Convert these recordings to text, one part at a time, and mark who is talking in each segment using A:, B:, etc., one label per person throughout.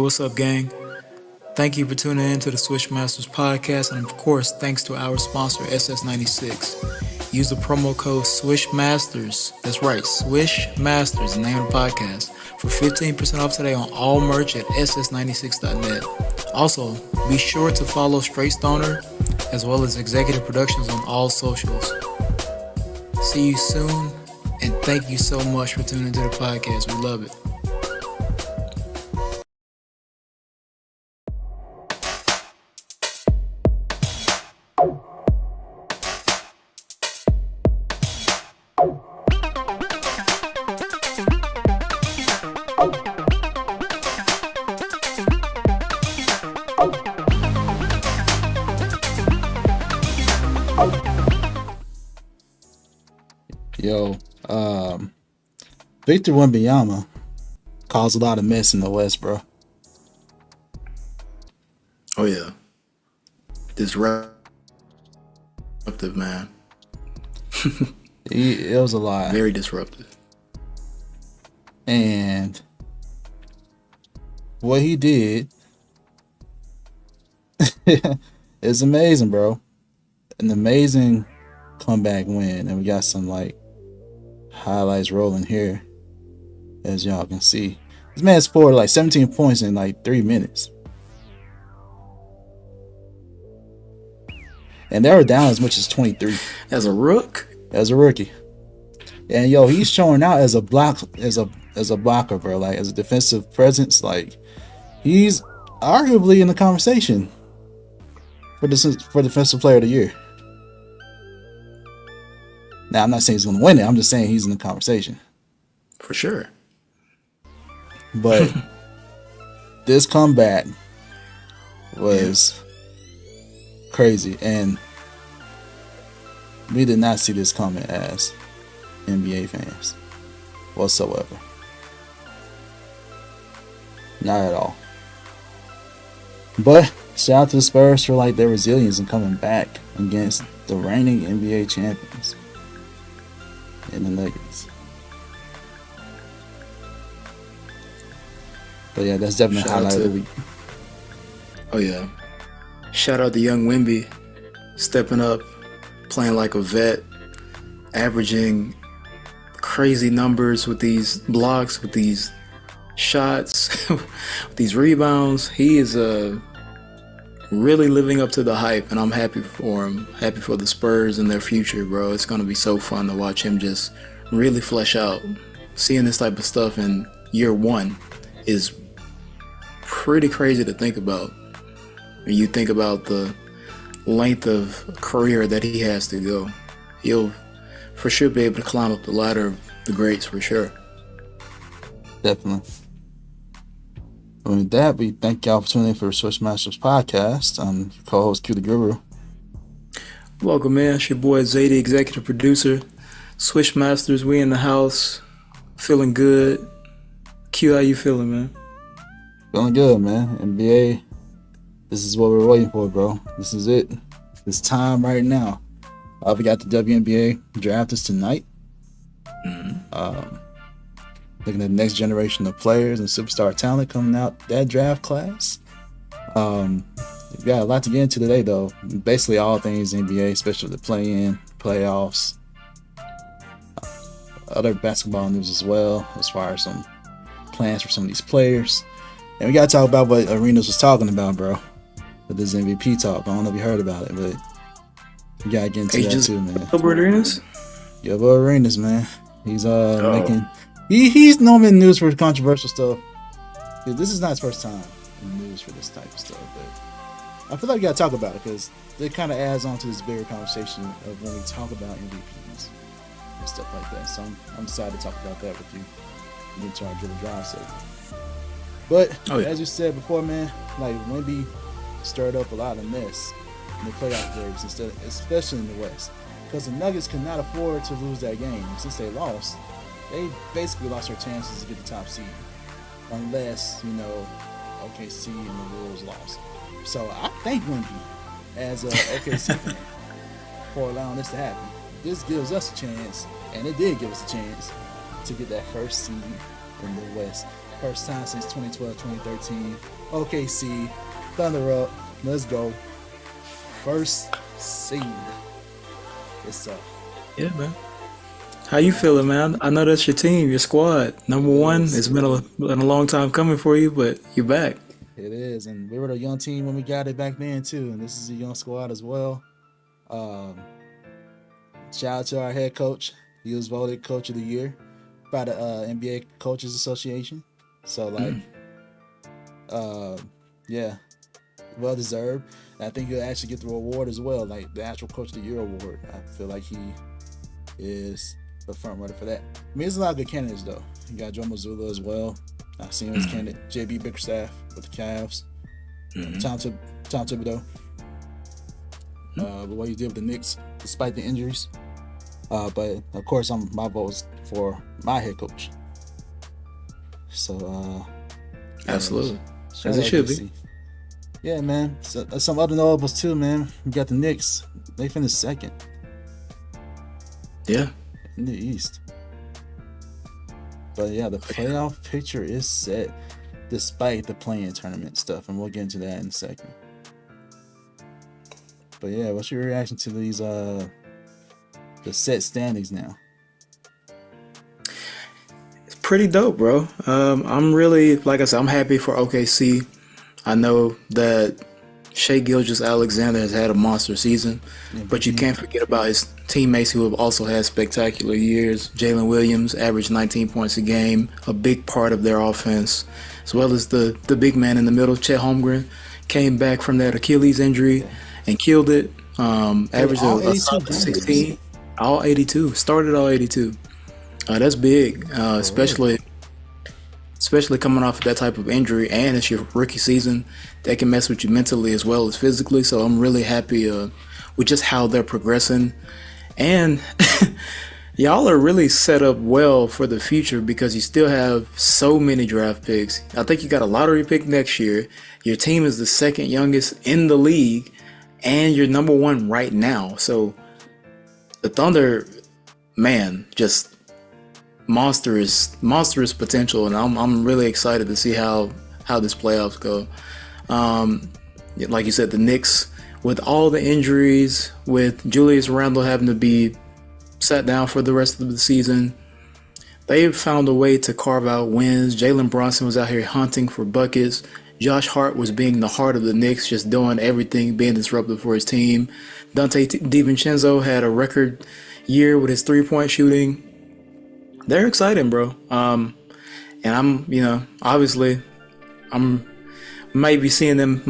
A: what's up, gang? Thank you for tuning in to the Swish Masters Podcast, and of course, thanks to our sponsor, SS96. Use the promo code Swish Masters. That's right, Swish Masters, the name of the podcast, for 15% off today on all merch at ss96.net. Also, be sure to follow Straight Stoner as well as Xzequtive Productions on all socials. See you soon, and thank you so much for tuning into the podcast. We love it.
B: Yo, Victor Wembanyama caused a lot of mess in the West, bro.
A: Oh yeah, disruptive, man.
B: It was a lot.
A: Very disruptive.
B: And what he did is amazing, bro. An amazing comeback win, and we got some highlights rolling here, as y'all can see. This man scored 17 points in 3 minutes, and they were down as much as 23
A: as a rookie. And yo, he's showing out as a blocker, bro. As a defensive presence, he's arguably in the conversation for defensive player of the year. Now, I'm not saying he's going to win it. I'm just saying he's in the conversation. For sure.
B: But this comeback was crazy. And we did not see this coming as NBA fans whatsoever. Not at all. But shout out to the Spurs for their resilience and coming back against the reigning NBA champions and the Nuggets. But yeah, that's definitely a highlight of the week.
A: Oh yeah. Shout out to young Wemby stepping up, playing like a vet, averaging crazy numbers with these blocks, with these shots, with these rebounds. He is really living up to the hype, and I'm happy for him. Happy for the Spurs and their future, bro. It's going to be so fun to watch him just really flesh out. Seeing this type of stuff in year one is pretty crazy to think about. When you think about the length of career that he has to go, he'll for sure be able to climb up the ladder of the greats, for sure.
B: Definitely. And with that, we thank y'all for tuning in for the Swish Masters Podcast. I'm your co-host, QtheGuru.
A: Welcome, man. It's your boy Zay, the executive producer. Swish Masters, we in the house. Feeling good. Q, how you feeling, man?
B: Feeling good, man. NBA, this is what we're waiting for, bro. This is it. It's time right now. We got the WNBA draft is tonight. Looking at the next generation of players and superstar talent coming out that draft class. We've got a lot to get into today, though. Basically all things NBA, especially the play-in, playoffs, other basketball news as well, as far as some plans for some of these players. And we got to talk about what Arenas was talking about, bro, with this MVP talk. I don't know if you heard about it, but we got to get into that too, man.
A: Arenas?
B: Yeah, but Arenas, man. He's making... He's known in the news for controversial stuff. Yeah, this is not his first time in the news for this type of stuff, but I feel like we gotta talk about it because it kind of adds on to this bigger conversation of when we talk about MVPs and stuff like that. So I'm excited to talk about that with you and get to our dribble drive segment. But as you said before, man, Wemby stirred up a lot of mess in the playoff games, especially in the West, because the Nuggets could not afford to lose that game. Since they lost, they basically lost their chances to get the top seed, unless, OKC and the Wolves lost. So I thank Wemby as an OKC fan for allowing this to happen. This gives us a chance, and it did give us a chance to get that first seed in the West. First time since 2012, 2013. OKC, Thunder up. Let's go. First seed. It's up.
A: Yeah, man. How you feeling, man? I know that's your team, your squad. Number one. It's been a long time coming for you, but you're back.
B: It is, and we were a young team when we got it back then too, and this is a young squad as well. Shout out to our head coach. He was voted Coach of the Year by the NBA Coaches Association. So yeah, well deserved. And I think he'll actually get the award as well, like the actual Coach of the Year award. I feel like he is the front runner for that. I mean, there's a lot of good candidates though. You got Joe Mazzulla as well. I've seen him as candidate. JB Bickerstaff with the Cavs. Tom Thibodeau. But what he did with the Knicks, despite the injuries. But of course, my vote is for my head coach. So,
A: absolutely, as it should be.
B: Yeah, man. So, some other notables too, man. We got the Knicks. They finished second.
A: Yeah.
B: In the East. But yeah, the playoff picture is set, despite the play-in tournament stuff, and we'll get into that in a second. But yeah, what's your reaction to these the set standings now?
A: It's pretty dope, bro. I'm really, like I said, I'm happy for OKC. I know that Shai Gilgeous-Alexander has had a monster season, but you can't forget about his teammates who have also had spectacular years. Jalen Williams averaged 19 points a game, a big part of their offense, as well as the big man in the middle, Chet Holmgren, came back from that Achilles injury and killed it. Averaged a solid 16. All 82. Started all 82. That's big, especially coming off of that type of injury, and it's your rookie season. That can mess with you mentally as well as physically. So I'm really happy with just how they're progressing. And y'all are really set up well for the future because you still have so many draft picks. I think you got a lottery pick next year. Your team is the second youngest in the league, and you're number one right now. So the Thunder, man, just monstrous potential, and I'm really excited to see how this playoffs go. Like you said, the Knicks, with all the injuries, with Julius Randle having to be sat down for the rest of the season, they've found a way to carve out wins. Jalen Brunson was out here hunting for buckets. Josh Hart was being the heart of the Knicks, just doing everything, being disruptive for his team. Dante DiVincenzo had a record year with his three-point shooting. They're exciting, bro. And obviously, maybe seeing them.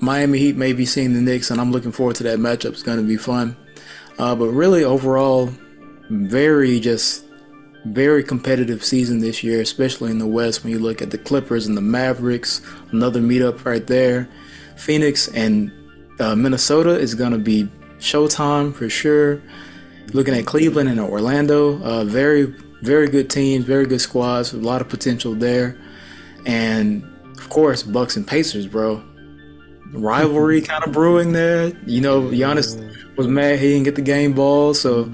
A: Miami Heat may be seeing the Knicks, and I'm looking forward to that matchup. It's going to be fun. But really, overall, very competitive season this year, especially in the West. When you look at the Clippers and the Mavericks, another meetup right there. Phoenix and Minnesota is going to be showtime for sure. Looking at Cleveland and Orlando, very, very good teams, very good squads, a lot of potential there. And of course, Bucks and Pacers, bro. Rivalry kind of brewing there. Giannis was mad he didn't get the game ball, so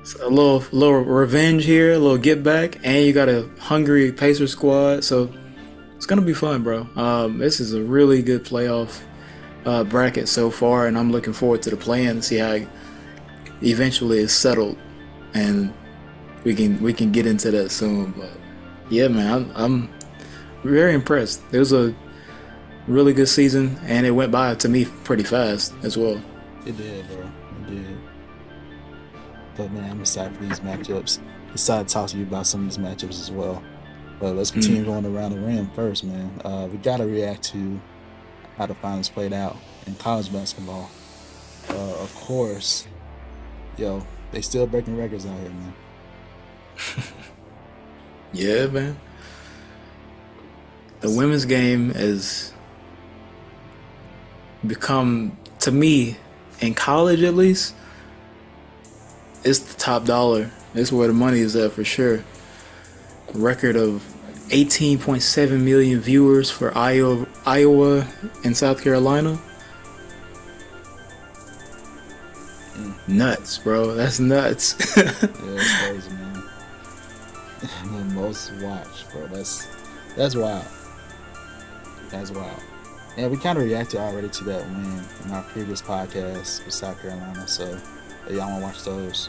A: it's a little revenge here, a little get back, and you got a hungry Pacers squad, so it's gonna be fun, bro. This is a really good playoff bracket so far, and I'm looking forward to the play-in to see how it eventually is settled, and we can get into that soon. But yeah, man, I'm very impressed. It was a really good season, and it went by to me pretty fast as well.
B: It did, bro. It did. But man, I'm excited for these matchups. Excited to talk to you about some of these matchups as well. But let's continue going around the rim first, man. We gotta react to how the finals played out in college basketball. Of course, they still breaking records out here, man.
A: Yeah, man. The women's game has become, to me, in college at least, it's the top dollar. It's where the money is at for sure. Record of 18.7 million viewers for Iowa and South Carolina. Nuts, bro. That's nuts.
B: Yeah, it's crazy, man. The most watched, bro. That's wild. That's wild. And we kind of reacted already to that win in our previous podcast with South Carolina. So if y'all want to watch those,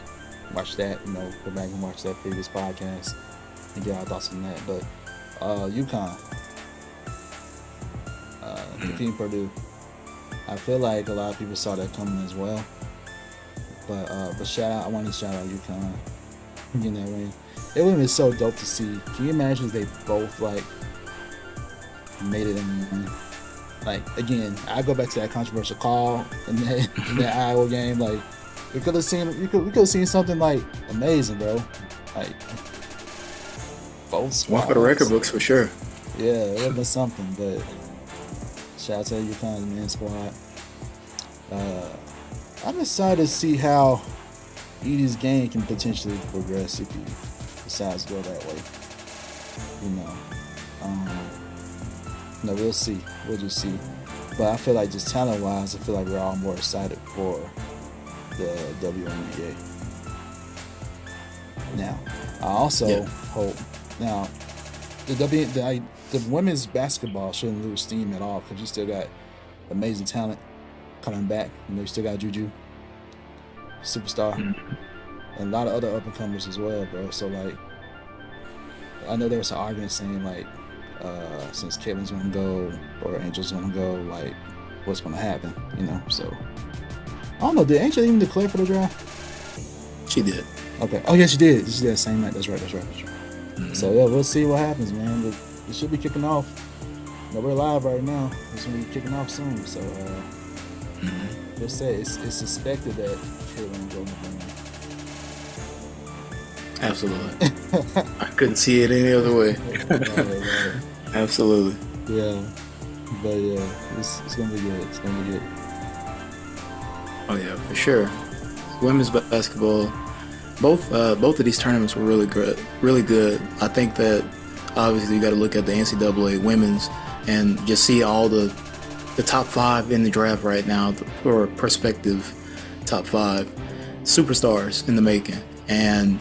B: watch that. Go back and watch that previous podcast and get our thoughts on that. But UConn defeating Purdue. I feel like a lot of people saw that coming as well. But I want to shout out UConn getting that win. It would have been so dope to see. Can you imagine if they both made it in? Again, I go back to that controversial call in that Iowa game. We could have seen something amazing, bro. Both squads.
A: One for the record books for sure.
B: Yeah, it would have been something. But shout out to UConn's men's squad. I'm excited to see how Edie's game can potentially progress if he decides to go that way. We'll see. We'll just see. But I feel like just talent-wise, I feel like we're all more excited for the WNBA. Now, I also hope the women's basketball shouldn't lose steam at all because you still got amazing talent coming back. You still got Juju, superstar, and a lot of other up-and-comers as well, bro. So, I know there was an argument saying, since Caitlin's going to go or Angel's going to go, what's going to happen, So, I don't know. Did Angel even declare for the draft?
A: She did.
B: Okay. Oh, yeah, she did. She did the same night. That's right. Mm-hmm. So, yeah, we'll see what happens, man. It should be kicking off. We're live right now. It's going to be kicking off soon. So, we'll say it's suspected that Caitlin will go to the
A: Absolutely. I couldn't see it any other way.
B: Right.
A: Absolutely.
B: Yeah. But yeah, it's gonna be good. It's gonna be good.
A: Oh yeah, for sure. Women's basketball, both of these tournaments were really good. Really good. I think that obviously you got to look at the NCAA women's and just see all the top 5 in the draft right now, or prospective top 5 superstars in the making. And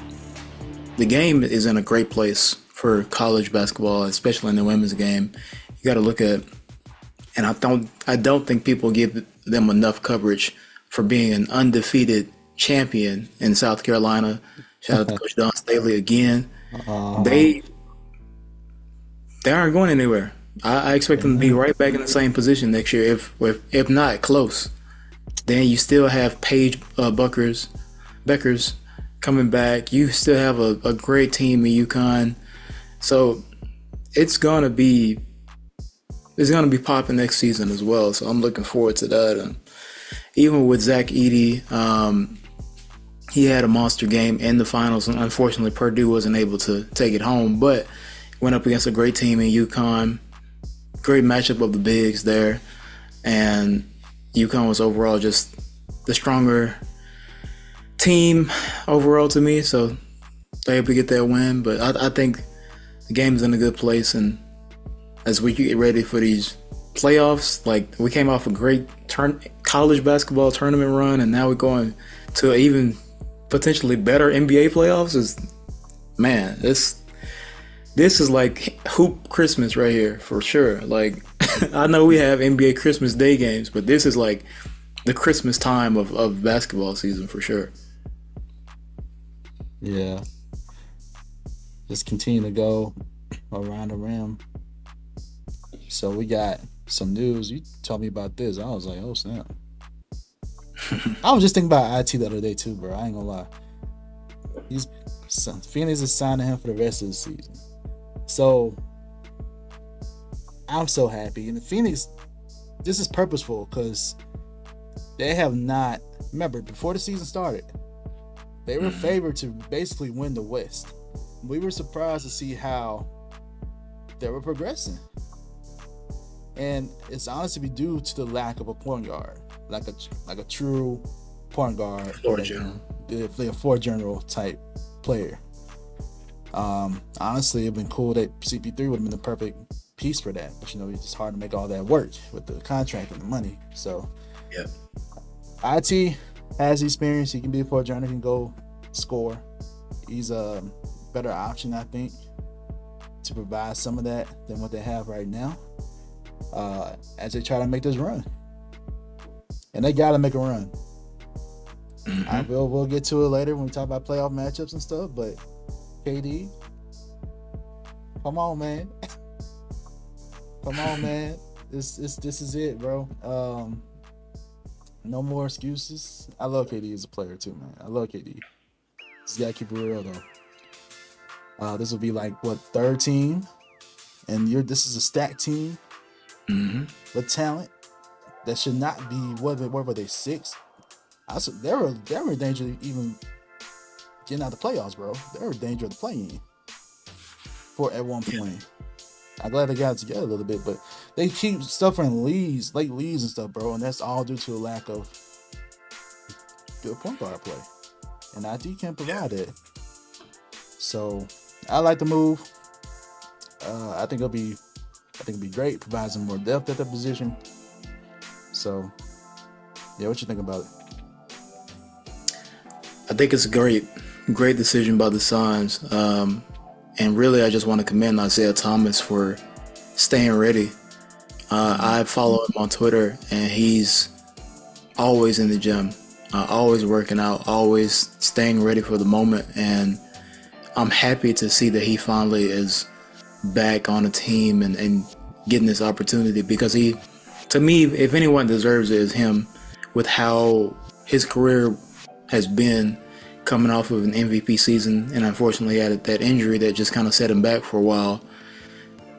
A: the game is in a great place for college basketball, especially in the women's game. You got to look at, and I don't think people give them enough coverage for being an undefeated champion in South Carolina. Shout out to Coach Don Staley again. They aren't going anywhere. I expect them to be right back in the same position next year, if not close. Then you still have Paige Beckers coming back. You still have a great team in UConn. So it's gonna be popping next season as well. So I'm looking forward to that. And even with Zach Edey, he had a monster game in the finals, and unfortunately Purdue wasn't able to take it home, but went up against a great team in UConn. Great matchup of the bigs there, and UConn was overall just the stronger team overall to me, so they able to get that win. But I think the game is in a good place, and as we get ready for these playoffs, we came off a great college basketball tournament run, and now we're going to even potentially better NBA playoffs. This is like hoop Christmas right here for sure. I know we have NBA Christmas Day games, but this is like the Christmas time of basketball season for sure.
B: Yeah. Just continue to go around the rim. So we got some news. You told me about this. I was like, oh snap. I was just thinking about IT the other day too, bro. I ain't gonna lie. Phoenix is signing him for the rest of the season. So I'm so happy. And Phoenix, this is purposeful because they have not, remember, before the season started, they were favored to basically win the West. We were surprised to see how they were progressing. And it's honestly due to the lack of a point guard, like a true point guard, a floor general type player. Honestly, it'd been cool that CP3 would have been the perfect piece for that, but it's just hard to make all that work with the contract and the money. So,
A: yeah,
B: IT has experience. He can be a floor general. He can go score. He's a better option, I think, to provide some of that than what they have right now, as they try to make this run. And they got to make a run. Mm-hmm. We'll get to it later when we talk about playoff matchups and stuff. But KD, come on, man. Come on, man. This is it, bro. No more excuses. I love KD as a player too, man. I love KD. Just gotta keep it real though. This will be like what, third team, and this is a stacked team with talent that should not be. What were they, sixth? They were in danger of even getting out of the playoffs, bro. They were in danger of the play-in at one point. I'm glad they got it together a little bit, but they keep suffering late leads and stuff, bro, and that's all due to a lack of good point guard play. And ID can't provide it. So I like the move. I think it'll be great. Provides some more depth at that position. So yeah, what you think about it?
A: I think it's a great decision by the Suns. And really, I just want to commend Isaiah Thomas for staying ready. I follow him on Twitter, and he's always in the gym, always working out, always staying ready for the moment. And I'm happy to see that he finally is back on a team and getting this opportunity, because he, to me, if anyone deserves it, is him, with how his career has been, coming off of an MVP season, and unfortunately had that injury that just kind of set him back for a while.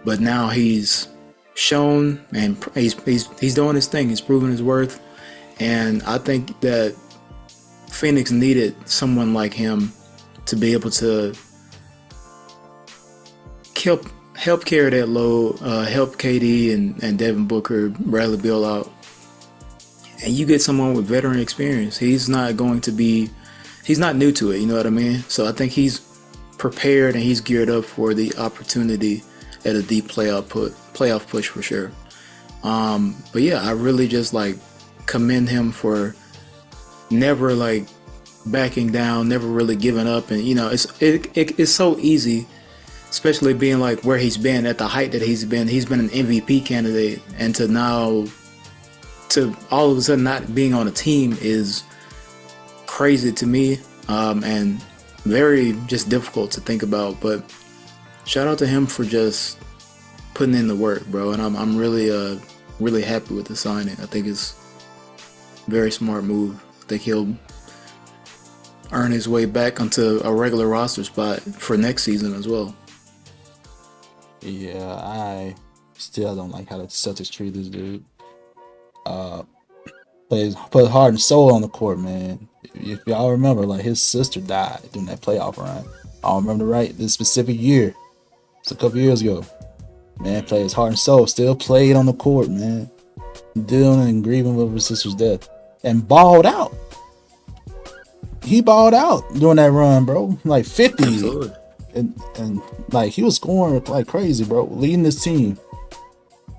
A: But now he's shown, and he's doing his thing. He's proven his worth, and I think that Phoenix needed someone like him to be able to help carry that load, help KD and Devin Booker, Bradley Beal out. And you get someone with veteran experience. He's not new to it, you know what I mean? So I think he's prepared and he's geared up for the opportunity at a deep playoff push for sure. But yeah, I really just commend him for never backing down, never really giving up. And it's so easy, especially being where he's been at the height that he's been an MVP candidate, and to all of a sudden not being on a team is crazy to me, and very just difficult to think about. But shout out to him for just putting in the work, bro. And I'm really happy with the signing. I think it's a very smart move. I think he'll earn his way back onto a regular roster spot for next season as well.
B: Yeah, I still don't like how the Celtics treat this dude. Put heart and soul on the court, man. If y'all remember, his sister died during that playoff run. I don't remember this specific year. It's a couple years ago. Man, played his heart and soul. Still played on the court, man. Dealing and grieving over his sister's death. And balled out. He balled out during that run, bro. 50.
A: Absolutely.
B: And he was scoring like crazy, bro. Leading this team.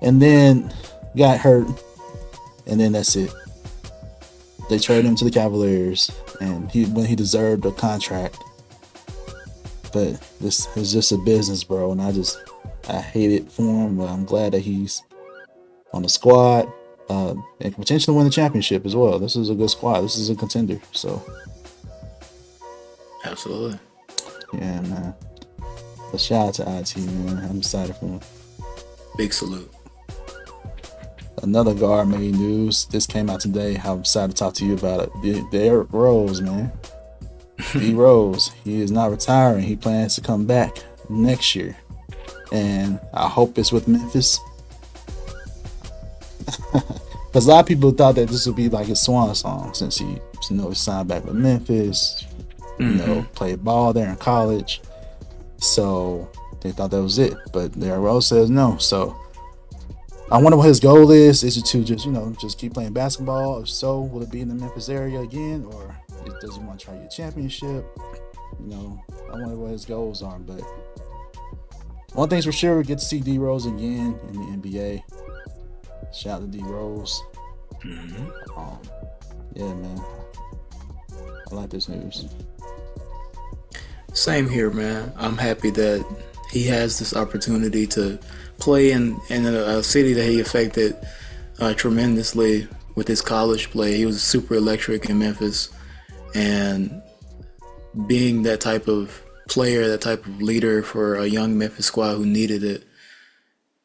B: And then got hurt. And then that's it. They traded him to the Cavaliers, and when he deserved a contract. But this is just a business, bro, and I hate it for him. But I'm glad that he's on the squad, and potentially win the championship as well. This is a good squad. This is a contender. So,
A: absolutely,
B: yeah, man. But shout out to IT, man. I'm excited for him. Big salute. Another guard made news. This came out today. I'm excited to talk to you about it. Derrick Rose, man. D Rose. He is not retiring. He plans to come back next year. And I hope it's with Memphis. Because a lot of people thought that this would be his swan song, since he signed back with Memphis. Played ball there in college. So they thought that was it. But Derrick Rose says no. So I wonder what his goal is. Is it to just keep playing basketball? If so, will it be in the Memphis area again, or does he want to try to get a championship? I wonder what his goals are. But one thing's for sure, we get to see D Rose again in the NBA. Shout out to D Rose. Yeah, man. I like this news.
A: Same here, man. I'm happy that he has this opportunity to play in a city that he affected tremendously with his college play. He was super electric in Memphis, and being that type of player, that type of leader for a young Memphis squad who needed it.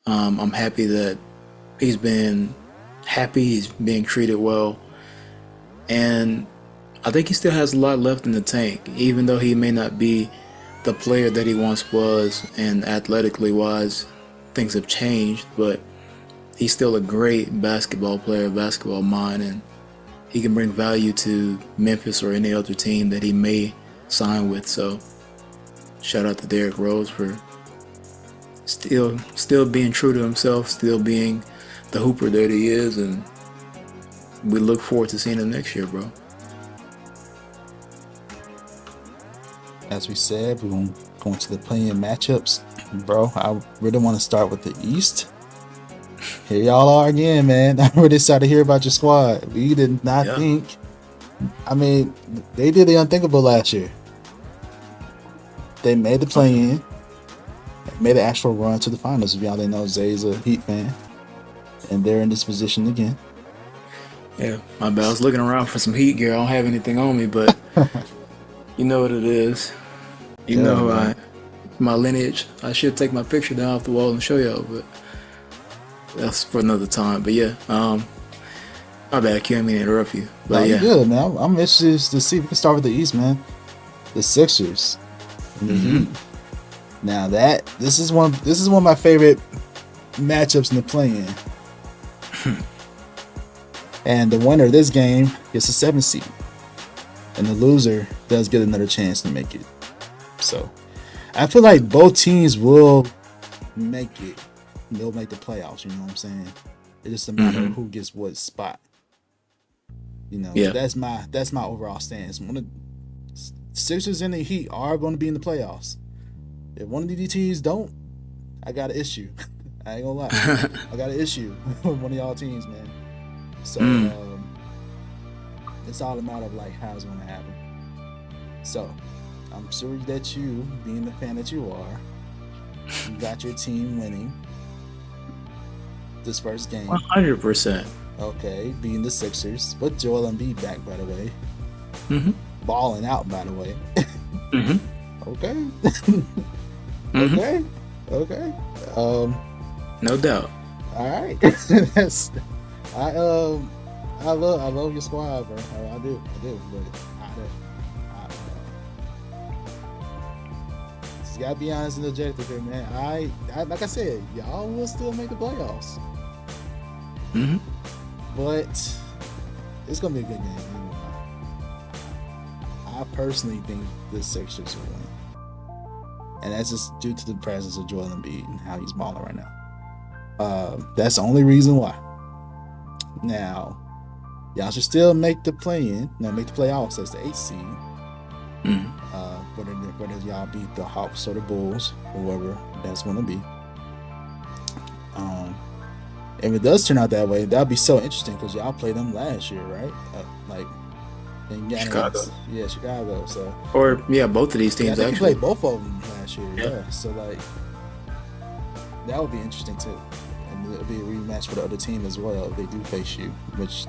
A: I'm happy that he's being treated well, and I think he still has a lot left in the tank, even though he may not be the player that he once was, and athletically wise, things have changed, but he's still a great basketball player, basketball mind, and he can bring value to Memphis or any other team that he may sign with. So shout out to Derrick Rose for still being true to himself, still being the hooper that he is, and we look forward to seeing him next year, bro.
B: As we said, we're going to go into the play-in matchups. Bro, I really want to start with the East. Here y'all are again, man. I'm really excited to hear about your squad. We did not think. I mean, they did the unthinkable last year. They made the play-in. Made an actual run to the finals. If y'all didn't know, Zay's a Heat fan. And they're in this position again.
A: Yeah, my bad. I was looking around for some Heat gear. I don't have anything on me, but you know what it is. You know my lineage. I should take my picture down off the wall and show y'all, but that's for another time. But yeah, my bad. Q, I mean to interrupt you. But
B: yeah, good, man. I'm interested to see if we can start with the East, man. The Sixers and the Heat. Now this is one of my favorite matchups in the play-in. And the winner of this game gets a 7th seed, and the loser does get another chance to make it. So I feel like both teams will make it. They'll make the playoffs. You know what I'm saying? It's just a matter of who gets what spot. You know, that's my overall stance. One of the Sixers and the Heat are going to be in the playoffs. If one of these teams don't, I got an issue. I ain't gonna lie. I got an issue with one of y'all teams, man. So it's all a matter of like how it's gonna happen. So I'm sure that you, being the fan that you are, you got your team winning this first game.
A: 100%.
B: Okay, being the Sixers, but Joel Embiid back, by the way. Balling out, by the way. Okay. Okay.
A: No doubt.
B: All right. I love your squad, bro. I do. But just gotta be honest and objective here, man. I like I said, y'all will still make the playoffs. But it's gonna be a good game. I personally think the Sixers will win. And that's just due to the presence of Joel Embiid and how he's balling right now. That's the only reason why. Now, y'all should still make the play-in. No, make the playoffs as the 8th seed. Whether y'all beat the Hawks or the Bulls, or whoever that's going to be. If it does turn out that way, that'll be so interesting because y'all played them last year, right?
A: Chicago.
B: Yeah, Chicago. So
A: both of these teams
B: actually
A: actually
B: played both of them last year. Yeah. So that would be interesting too, and it'll be a rematch for the other team as well if they do face you, which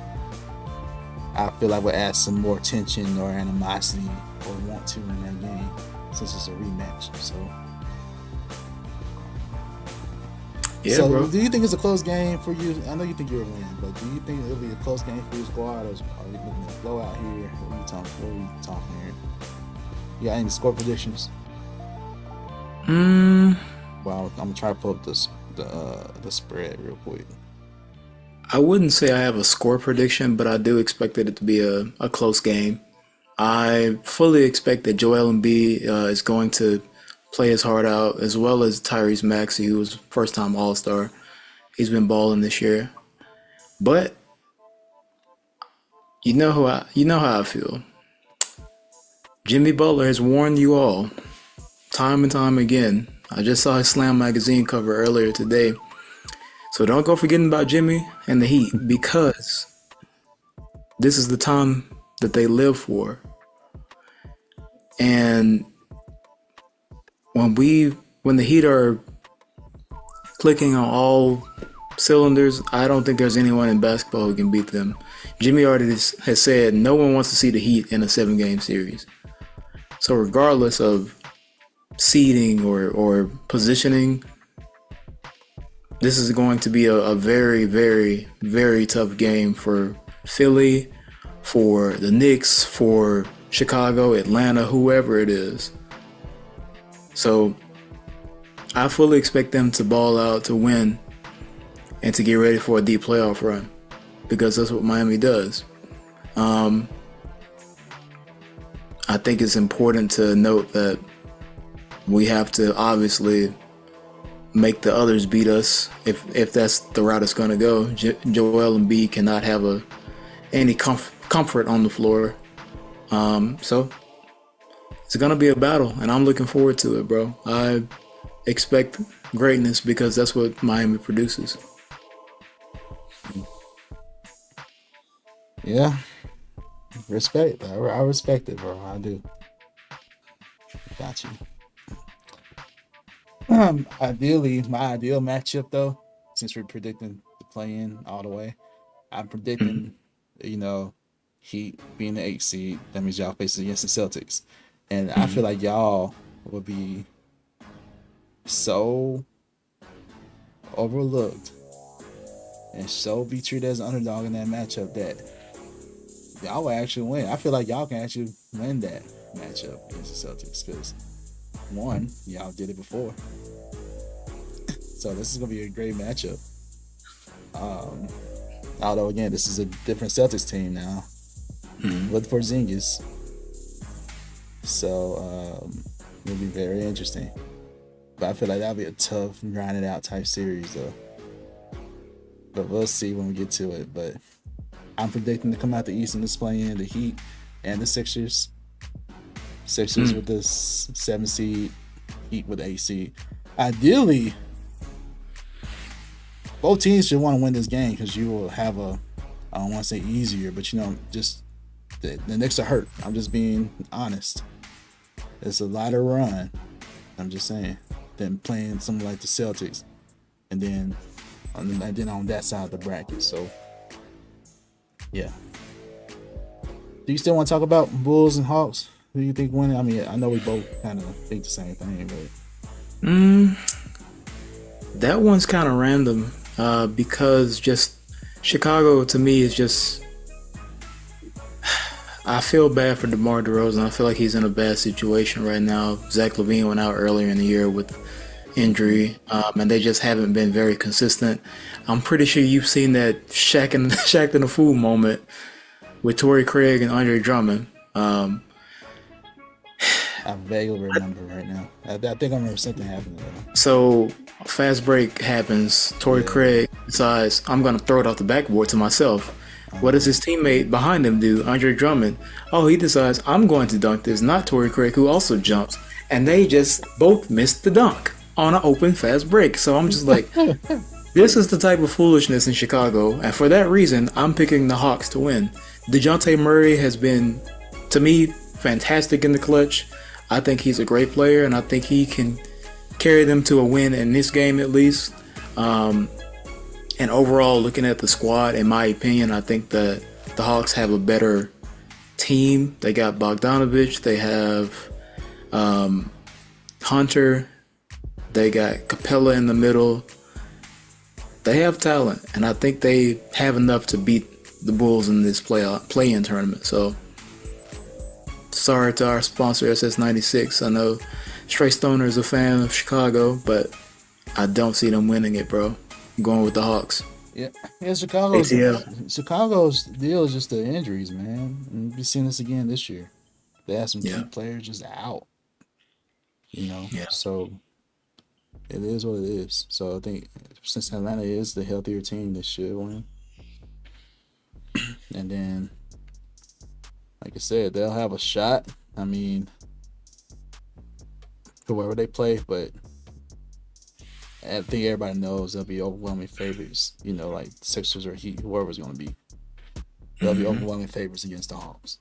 B: I feel like would add some more tension or animosity or want to in that game since it's a rematch. So,
A: bro.
B: Do you think it's a close game for you? I know you think you'll win, but do you think it'll be a close game for your squad, or are you looking at a blowout here? What are we talking here? You got any score predictions? Well, I'm gonna try to pull up the spread real quick.
A: I wouldn't say I have a score prediction, but I do expect it to be a close game. I fully expect that Joel Embiid is going to play his heart out, as well as Tyrese Maxey, who was first-time All-Star. He's been balling this year. But you know how I feel. Jimmy Butler has warned you all time and time again. I just saw his Slam magazine cover earlier today. So don't go forgetting about Jimmy and the Heat, because this is the time that they live when when the Heat are clicking on all cylinders, I don't think there's anyone in basketball who can beat them. Jimmy already has said no one wants to see the Heat in a 7-game series. So regardless of seeding or positioning, this is going to be a very, very, very tough game for Philly, for the Knicks, for Chicago, Atlanta, whoever it is. So I fully expect them to ball out, to win, and to get ready for a deep playoff run, because that's what Miami does. I think it's important to note that we have to obviously make the others beat us if that's the route it's going to go. Joel Embiid cannot have any comfort on the floor. So it's going to be a battle, and I'm looking forward to it, bro. I expect greatness because that's what Miami produces.
B: Yeah. Respect. I respect it, bro. I do. Got you. Ideally, my ideal matchup, though, since we're predicting the play-in all the way, I'm predicting, Heat being the 8th seed. That means y'all facing against the Celtics. And I feel like y'all will be so overlooked and so be treated as an underdog in that matchup that y'all will actually win. I feel like y'all can actually win that matchup against the Celtics because, one, y'all did it before. So this is going to be a great matchup. Although, again, this is a different Celtics team now with Porzingis. So it'll be very interesting. But I feel like that'll be a tough, grinded out type series, though. But we'll see when we get to it. But I'm predicting to come out the East in this play-in, the Heat and the Sixers. Sixers with the 7 seed, Heat with the 8 seed. Ideally, both teams should want to win this game because you will have I don't want to say easier, but just the Knicks are hurt. I'm just being honest. It's a lighter run, I'm just saying, than playing something like the Celtics, and then on that side of the bracket. So, yeah. Do you still want to talk about Bulls and Hawks? Who do you think winning? I mean, I know we both kind of think the same thing, but
A: that one's kind of random because just Chicago to me is just. I feel bad for DeMar DeRozan. I feel like he's in a bad situation right now. Zach LaVine went out earlier in the year with injury, and they just haven't been very consistent. I'm pretty sure you've seen that Shaq in the Fool moment with Torrey Craig and Andre Drummond. I
B: vaguely remember right now. I think I remember something happening.
A: So, fast break happens. Torrey Craig decides, I'm going to throw it off the backboard to myself. What does his teammate behind him do, Andre Drummond? Oh, he decides, I'm going to dunk this, not Torrey Craig, who also jumps. And they just both missed the dunk on an open fast break. So I'm just like, this is the type of foolishness in Chicago. And for that reason, I'm picking the Hawks to win. DeJounte Murray has been, to me, fantastic in the clutch. I think he's a great player, and I think he can carry them to a win in this game at least. And overall, looking at the squad, in my opinion, I think that the Hawks have a better team. They got Bogdanovich. They have Hunter. They got Capella in the middle. They have talent, and I think they have enough to beat the Bulls in this play-in tournament. So, sorry to our sponsor, SS96. I know Stray Stoner is a fan of Chicago, but I don't see them winning it, bro. I'm going with the Hawks.
B: Yeah, Chicago's deal is just the injuries, man. And we've seen this again this year. They have some key players just out. So it is what it is. So I think since Atlanta is the healthier team, they should win. And then, like I said, they'll have a shot. I mean, whoever they play, but I think everybody knows they'll be overwhelming favorites. Like Sixers or Heat, whoever's going to be. They'll be overwhelming favorites against the Hawks.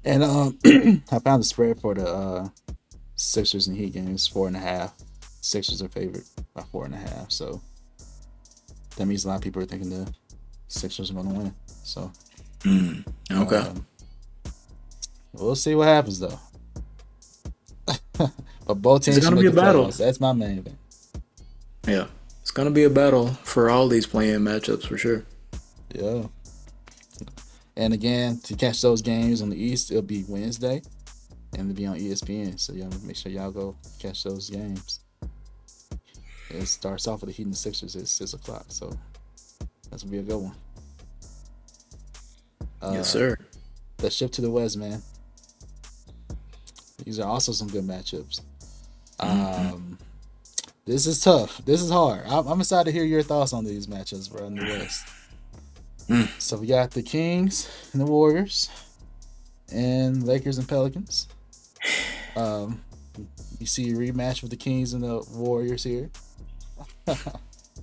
B: And I found the spread for the Sixers and Heat games 4.5. Sixers are favored by 4.5. So that means a lot of people are thinking the Sixers are going to win. So
A: okay,
B: we'll see what happens though. But both teams
A: it's going to be a battle.
B: That's my main thing.
A: Yeah, it's going to be a battle for all these play-in matchups for sure.
B: Yeah. And again, to catch those games on the East, it'll be Wednesday, and it'll be on ESPN. So y'all make sure y'all go catch those games. It starts off with the Heat and the Sixers at 6:00, so that's gonna be a good one.
A: Yes, sir.
B: Let's shift to the West, man. These are also some good matchups. This is tough. This is hard. I'm excited to hear your thoughts on these matchups, bro, in the West. So we got the Kings and the Warriors, and Lakers and Pelicans. You see a rematch with the Kings and the Warriors here.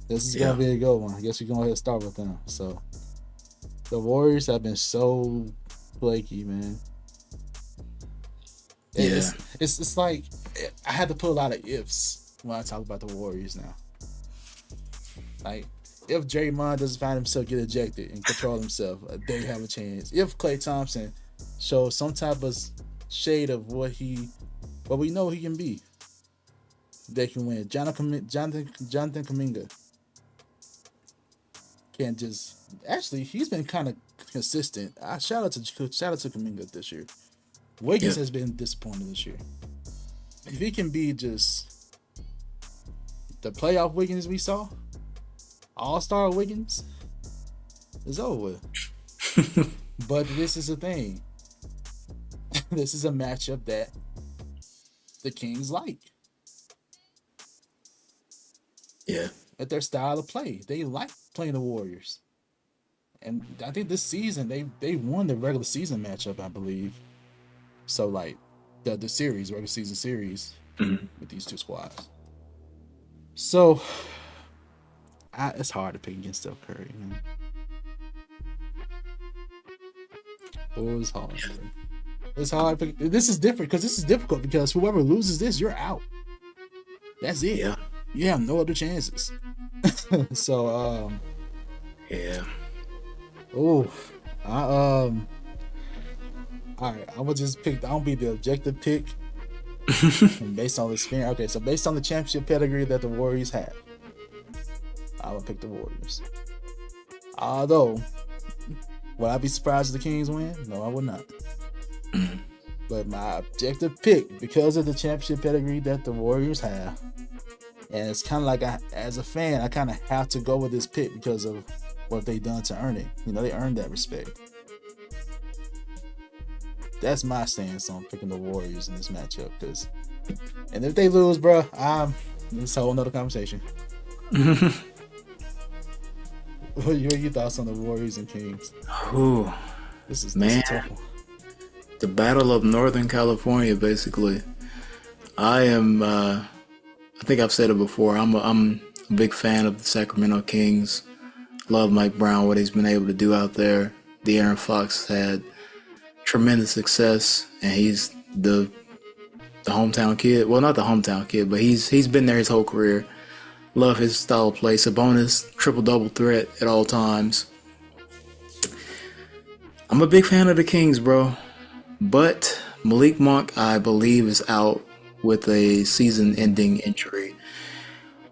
B: This is gonna be a good one. I guess we're gonna go ahead and start with them. So the Warriors have been so flaky, man. It's like I had to put a lot of ifs when I talk about the Warriors now. Like, if Draymond doesn't find himself get ejected and control himself, they have a chance. If Klay Thompson shows some type of shade of what we know he can be, they can win. Jonathan Kuminga can't just. Actually, he's been kind of consistent. Shout out to Kuminga this year. Wiggins has been disappointed this year. If he can be just the playoff Wiggins we saw, All-Star Wiggins, it's over with. But this is the thing. This is a matchup that the Kings like.
A: Yeah.
B: At their style of play. They like playing the Warriors. And I think this season they won the regular season matchup, I believe. So like the regular season series with these two squads. So it's hard to pick against Steph Curry, man. It's hard. It's hard. This is different because this is difficult because whoever loses this, you're out. That's it.
A: Yeah.
B: You have no other chances. So
A: yeah.
B: Oh, all right. I'm gonna just pick. I'll be the objective pick based on the experience. Okay, so based on the championship pedigree that the Warriors have, I would pick the Warriors. Although, would I be surprised if the Kings win? No, I would not. But my objective pick, because of the championship pedigree that the Warriors have, and it's kind of like as a fan, I kind of have to go with this pick because of what they've done to earn it. You know, they earned that respect. That's my stance on picking the Warriors in this matchup. And if they lose, bro, it's a whole nother conversation. What are your thoughts on the Warriors and Kings?
A: Ooh,
B: this is tough one.
A: The Battle of Northern California, basically. I think I've said it before. I'm a big fan of the Sacramento Kings. Love Mike Brown, what he's been able to do out there. De'Aaron Fox had tremendous success, and he's the hometown kid. Well, not the hometown kid, but he's been there his whole career. Love his style of play. Sabonis, triple-double threat at all times. I'm a big fan of the Kings, bro. But Malik Monk, I believe, is out with a season-ending injury,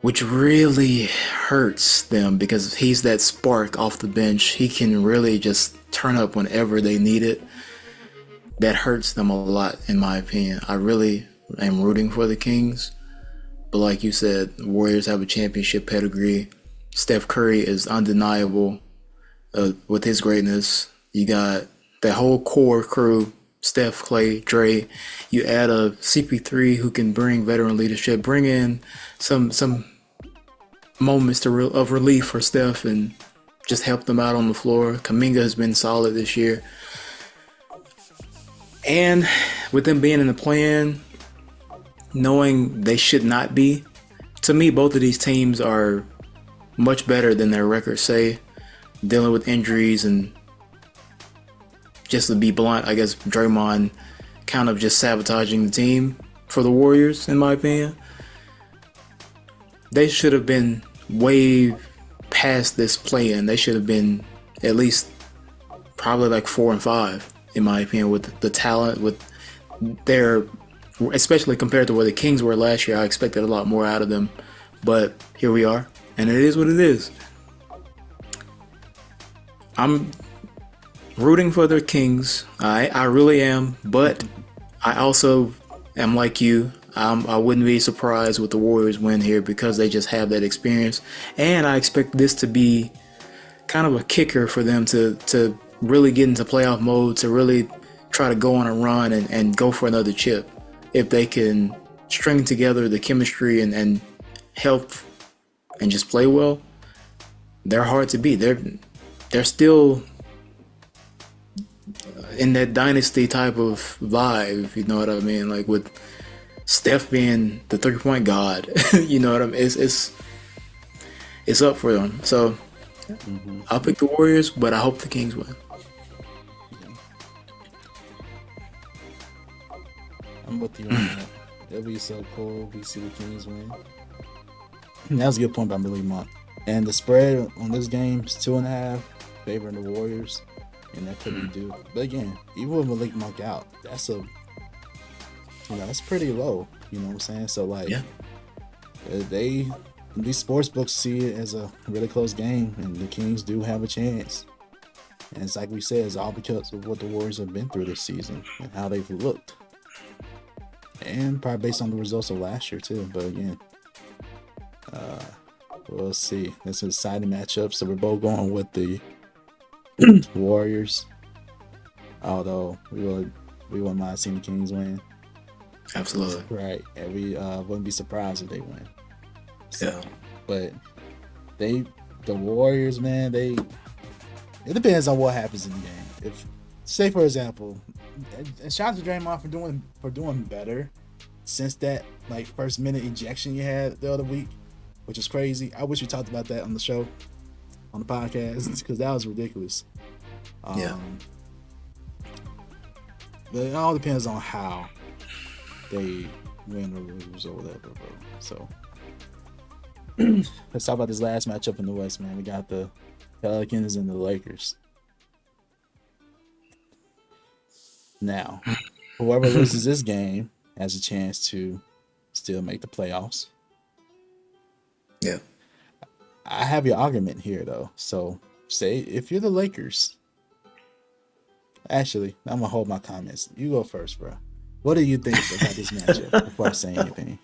A: which really hurts them because he's that spark off the bench. He can really just turn up whenever they need it. That hurts them a lot, in my opinion. I really am rooting for the Kings. But like you said, the Warriors have a championship pedigree. Steph Curry is undeniable with his greatness. You got that whole core crew, Steph, Klay, Dre. You add a CP3 who can bring veteran leadership, bring in some moments of relief for Steph and just help them out on the floor. Kuminga has been solid this year. And with them being in the play-in, knowing they should not be, to me, both of these teams are much better than their records say. Dealing with injuries and, just to be blunt, I guess Draymond kind of just sabotaging the team. for the Warriors, in my opinion. They should have been way past this play-in. They should have been at least probably like 4 and 5, in my opinion, with the talent, with their, especially compared to where the Kings were last year. I expected a lot more out of them, but here we are, and it is what it is. I'm rooting for the Kings. I really am, but I also am like you. I wouldn't be surprised with the Warriors win here because they just have that experience, and I expect this to be kind of a kicker for them to really get into playoff mode, to really try to go on a run and go for another chip. If they can string together the chemistry and help and just play well, they're hard to beat. They're still in that dynasty type of vibe, if you know what I mean, like with Steph being the 3-point god. You know what I mean? It's up for them. So I'll pick the Warriors, but I hope the Kings win.
B: I'm with you on that. It'll be so cool if we see the Kings win. That was a good point by Billy Monk. And the spread on this game is 2.5, favoring the Warriors, and that could be due. But again, even with Malik Monk out, that's pretty low. You know what I'm saying? So like, these sports books see it as a really close game, and the Kings do have a chance. And it's like we said, it's all because of what the Warriors have been through this season and how they've looked, and probably based on the results of last year too. But again, we'll see. It's an exciting matchup. So we're both going with the Warriors, although we wouldn't mind seeing the Kings win.
A: Absolutely.
B: Right. And we wouldn't be surprised if they win. So,
A: yeah.
B: But the Warriors, man, it depends on what happens in the game. If, say for example, and shout out to Draymond for doing better since that like first minute ejection you had the other week, which is crazy. I wish we talked about that on the show, on the podcast, because that was ridiculous. But it all depends on how they win or lose or whatever, bro. So let's talk about this last matchup in the West, man. We got the Pelicans and the Lakers. Now, whoever loses this game has a chance to still make the playoffs.
A: Yeah.
B: I have your argument here, though. So, say if you're the Lakers. Actually, I'm going to hold my comments. You go first, bro. What do you think about this matchup before I say anything?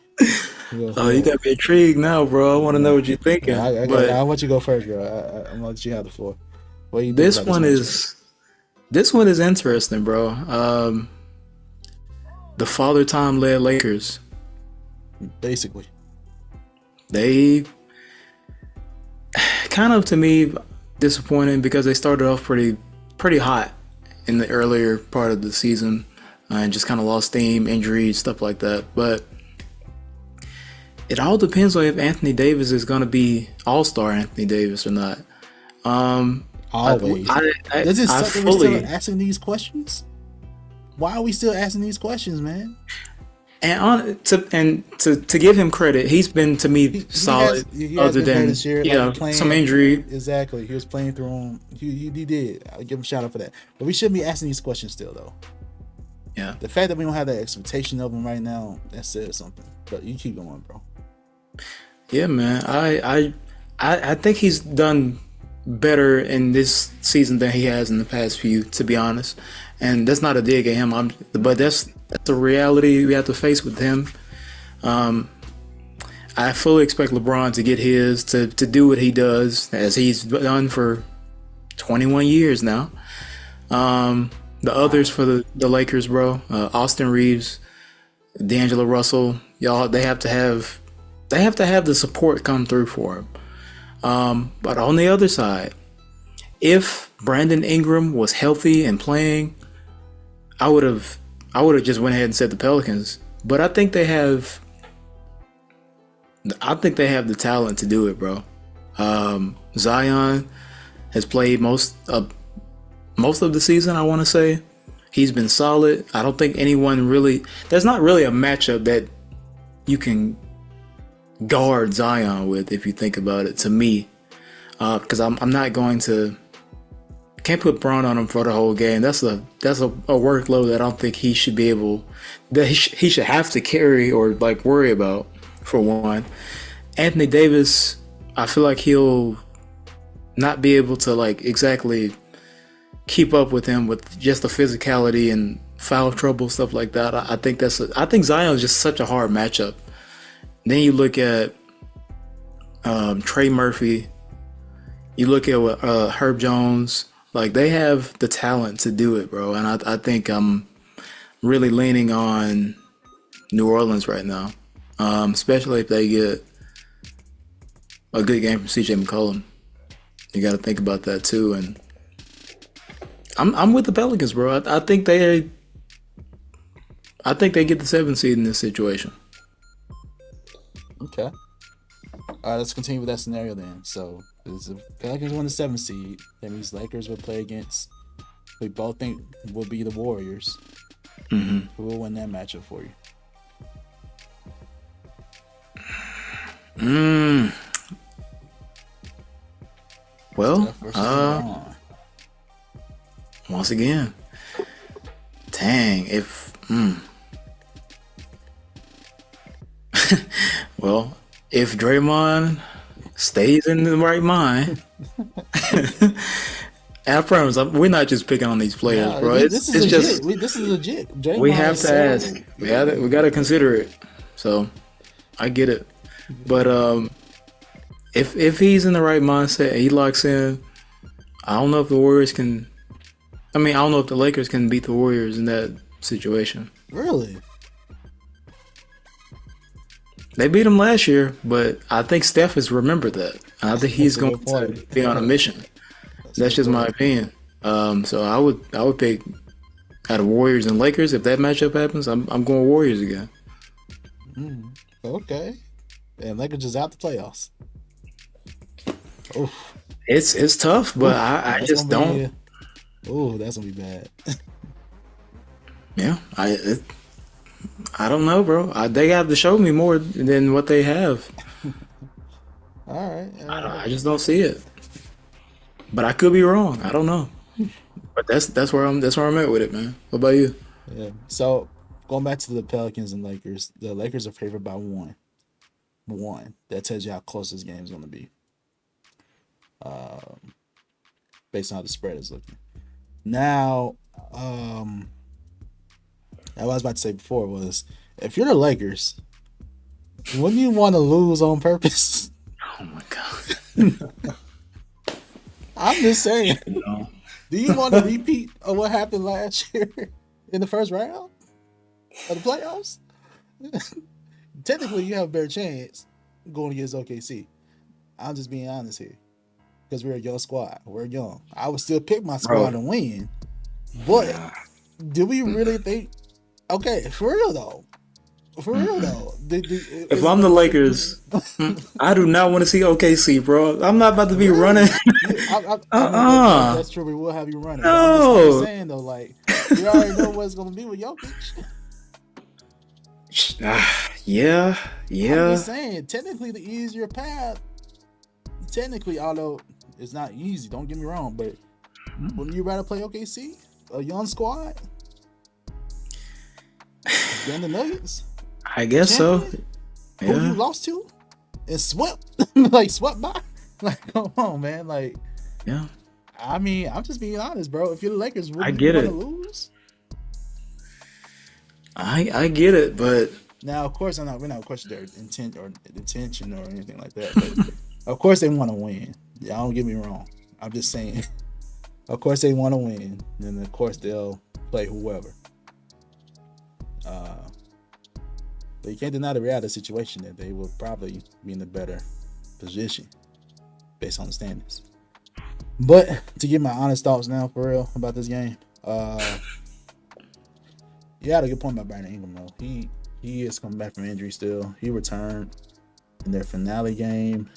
A: You got me intrigued now, bro. I want to know what you're thinking.
B: I want you to go first, bro. I'm going to let you have the floor. What do you think
A: This one is interesting, bro. The Father Time led Lakers.
B: Basically.
A: They kind of, to me, disappointing because they started off pretty hot in the earlier part of the season and just kind of lost steam, injuries, stuff like that. But it all depends on if Anthony Davis is going to be All-Star Anthony Davis or not.
B: Always. Does it suck that we're still asking these questions? Why are we still asking these questions, man? And
A: to give him credit, he's been to me solid.
B: He
A: other than
B: this year,
A: some injury.
B: Exactly, he was playing through him. He did. I give him a shout out for that. But we shouldn't be asking these questions still, though.
A: Yeah.
B: The fact that we don't have that expectation of him right now, that says something. But you keep going, bro.
A: Yeah, man. I think he's done better in this season than he has in the past few, to be honest. And that's not a dig at him. But that's the reality we have to face with him. I fully expect LeBron to get his, to do what he does, as he's done for 21 years now. The others for the Lakers, bro, Austin Reeves, D'Angelo Russell, y'all, they have to have the support come through for him. But on the other side, if Brandon Ingram was healthy and playing, I would have just went ahead and said the Pelicans. But I think they have the talent to do it, bro. Zion has played most of the season, I want to say, He's been solid. I don't think anyone really. There's not really a matchup that you can guard Zion with, if you think about it. To me, because I'm not going to. Can't put Braun on him for the whole game. That's a workload that I don't think he should be able. That he should have to carry or like worry about. For one, Anthony Davis, I feel like he'll not be able to like exactly keep up with him with just the physicality and foul trouble, stuff like that. I think Zion is just such a hard matchup. Then you look at Trey Murphy, you look at Herb Jones, like they have the talent to do it, bro. And I think I'm really leaning on New Orleans right now, especially if they get a good game from CJ McCollum. You got to think about that too. And I'm with the Pelicans, bro. I think they get the 7th seed in this situation.
B: Okay. All right, let's continue with that scenario then. So, if the Pelicans win the 7th seed, that means Lakers will play against. We both think will be the Warriors.
A: Mm-hmm.
B: Who will win that matchup for you?
A: Well, once again, dang, if well, if Draymond stays in the right mind, and I promise, we're not just picking on these players, bro.
B: This is legit. Draymond
A: we have to ask. We got to consider it. So, I get it, but if he's in the right mindset and he locks in, I don't know if the Warriors can. I don't know if the Lakers can beat the Warriors in that situation.
B: Really?
A: They beat them last year, but I think Steph has remembered that. And I think he's going to be on a mission. That's just my opinion. So I would pick out of Warriors and Lakers. If that matchup happens, I'm going Warriors again.
B: Okay. And Lakers is out the playoffs. Oof.
A: It's tough, but I just don't.
B: Oh, that's gonna be bad.
A: Yeah, I don't know, bro. They have to show me more than what they have.
B: All right.
A: I just don't see it. But I could be wrong. I don't know. But that's where I'm at with it, man. What about you?
B: Yeah. So going back to the Pelicans and Lakers, the Lakers are favored by 1. 1. That tells you how close this game is going to be. Based on how the spread is looking. Now, what I was about to say before was, if you're the Lakers, wouldn't you want to lose on purpose?
A: Oh my god!
B: I'm just saying. No. Do you want to repeat of what happened last year in the first round of the playoffs? Technically, you have a better chance going against OKC. I'm just being honest here. Because we're a young squad. We're young. I would still pick my squad and win. But do we really think... Okay, for real though.
A: If I'm the Lakers, I do not want to see OKC, bro. I'm not about to be running.
B: That's true. We will have you running. No. I'm just saying though, like, you already know what it's going to be with Jokic.
A: Yeah.
B: I'm just saying, technically the easier path, although it's not easy, don't get me wrong, but wouldn't you rather play OKC? A young squad? Than the Nuggets?
A: I guess so.
B: Yeah. Who you lost to? And swept? Swept by? Come on, man.
A: Yeah.
B: I'm just being honest, bro. If you're the Lakers,
A: I get it.
B: Lose?
A: I get it, but
B: now, of course, we're not questioning their intent or intention or anything like that. But of course, they want to win. Yeah, don't get me wrong. I'm just saying. Of course, they want to win, and of course, they'll play whoever. But you can't deny the reality of the situation that they will probably be in a better position based on the standings. But to give my honest thoughts now, for real, about this game, you had a good point about Brandon Ingram, though. He is coming back from injury still. He returned in their finale game.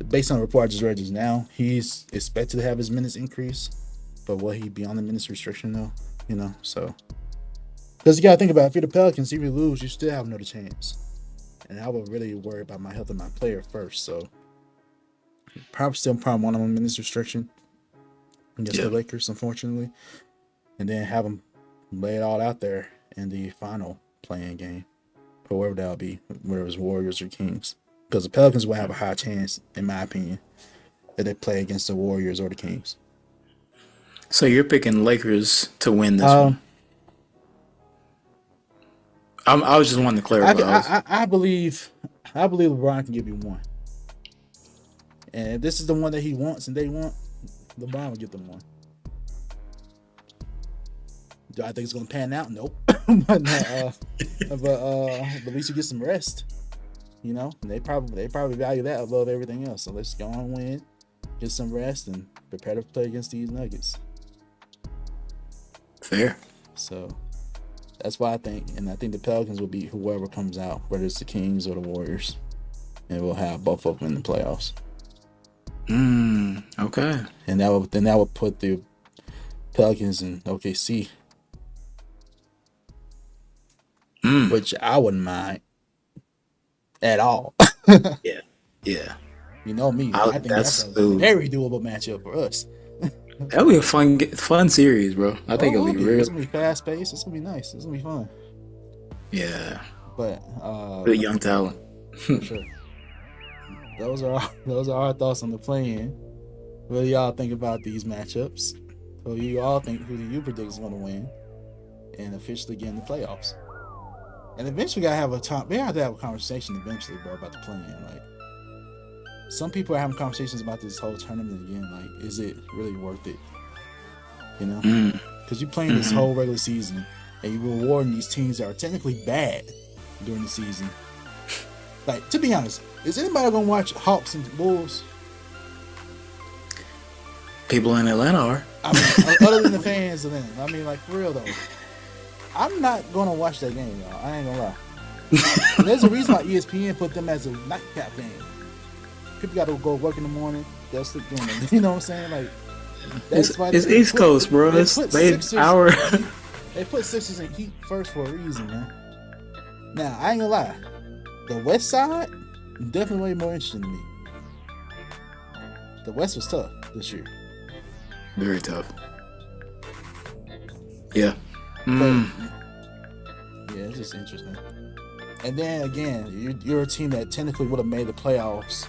B: Based on the report I just read just now, he's expected to have his minutes increase But will he be on the minutes restriction though? You know, so because you gotta think about it, if you're the Pelicans, if you lose, you still have another chance. And I would really worry about my health of my player first. So probably want him on minutes restriction against the Lakers, unfortunately, and then have him lay it all out there in the final playing game, or wherever that'll be, whether it's Warriors or Kings. Because the Pelicans will have a high chance, in my opinion, that they play against the Warriors or the Kings.
A: So you're picking Lakers to win this one? I was just wanting to clarify.
B: I believe LeBron can give you one. And if this is the one that he wants and they want, LeBron will give them one. Do I think it's going to pan out? Nope. but at least you get some rest. You know, they probably value that above everything else. So let's go on and win, get some rest, and prepare to play against these Nuggets.
A: Fair.
B: So that's why I think the Pelicans will beat whoever comes out, whether it's the Kings or the Warriors, and we'll have both of them in the playoffs.
A: Okay.
B: And that would put the Pelicans in OKC, which I wouldn't mind at all.
A: Yeah.
B: You know me. I think that's a very doable matchup for us.
A: That'll be a fun series, bro. I think it'll be real.
B: It's gonna be fast paced. It's gonna be nice. It's gonna be fun.
A: Yeah.
B: But
A: good young talent.
B: For sure. Those are our thoughts on the play-in. What do y'all think about these matchups? Who do you predict is gonna win and officially get in the playoffs? And eventually we have to have a conversation eventually, bro, about the play-in. Like, some people are having conversations about this whole tournament again. Like, is it really worth it? You know? Because you're playing this whole regular season and you're rewarding these teams that are technically bad during the season. Like, to be honest, is anybody going to watch Hawks and Bulls?
A: People in Atlanta are.
B: I mean, other than the fans of them. I mean, like, for real, though. I'm not going to watch that game, y'all. I ain't going to lie. There's a reason why ESPN put them as a nightcap game. People got to go work in the morning. They'll sleep during it. You know what I'm saying? Like, that's why
A: it's East Coast, bro. They
B: put Sixers and Heat first for a reason, man. Now, I ain't gonna lie. The West side definitely way more interesting to me. The West was tough this year.
A: Very tough. Yeah.
B: Yeah, it's just interesting. And then again, you're a team that technically would have made the playoffs.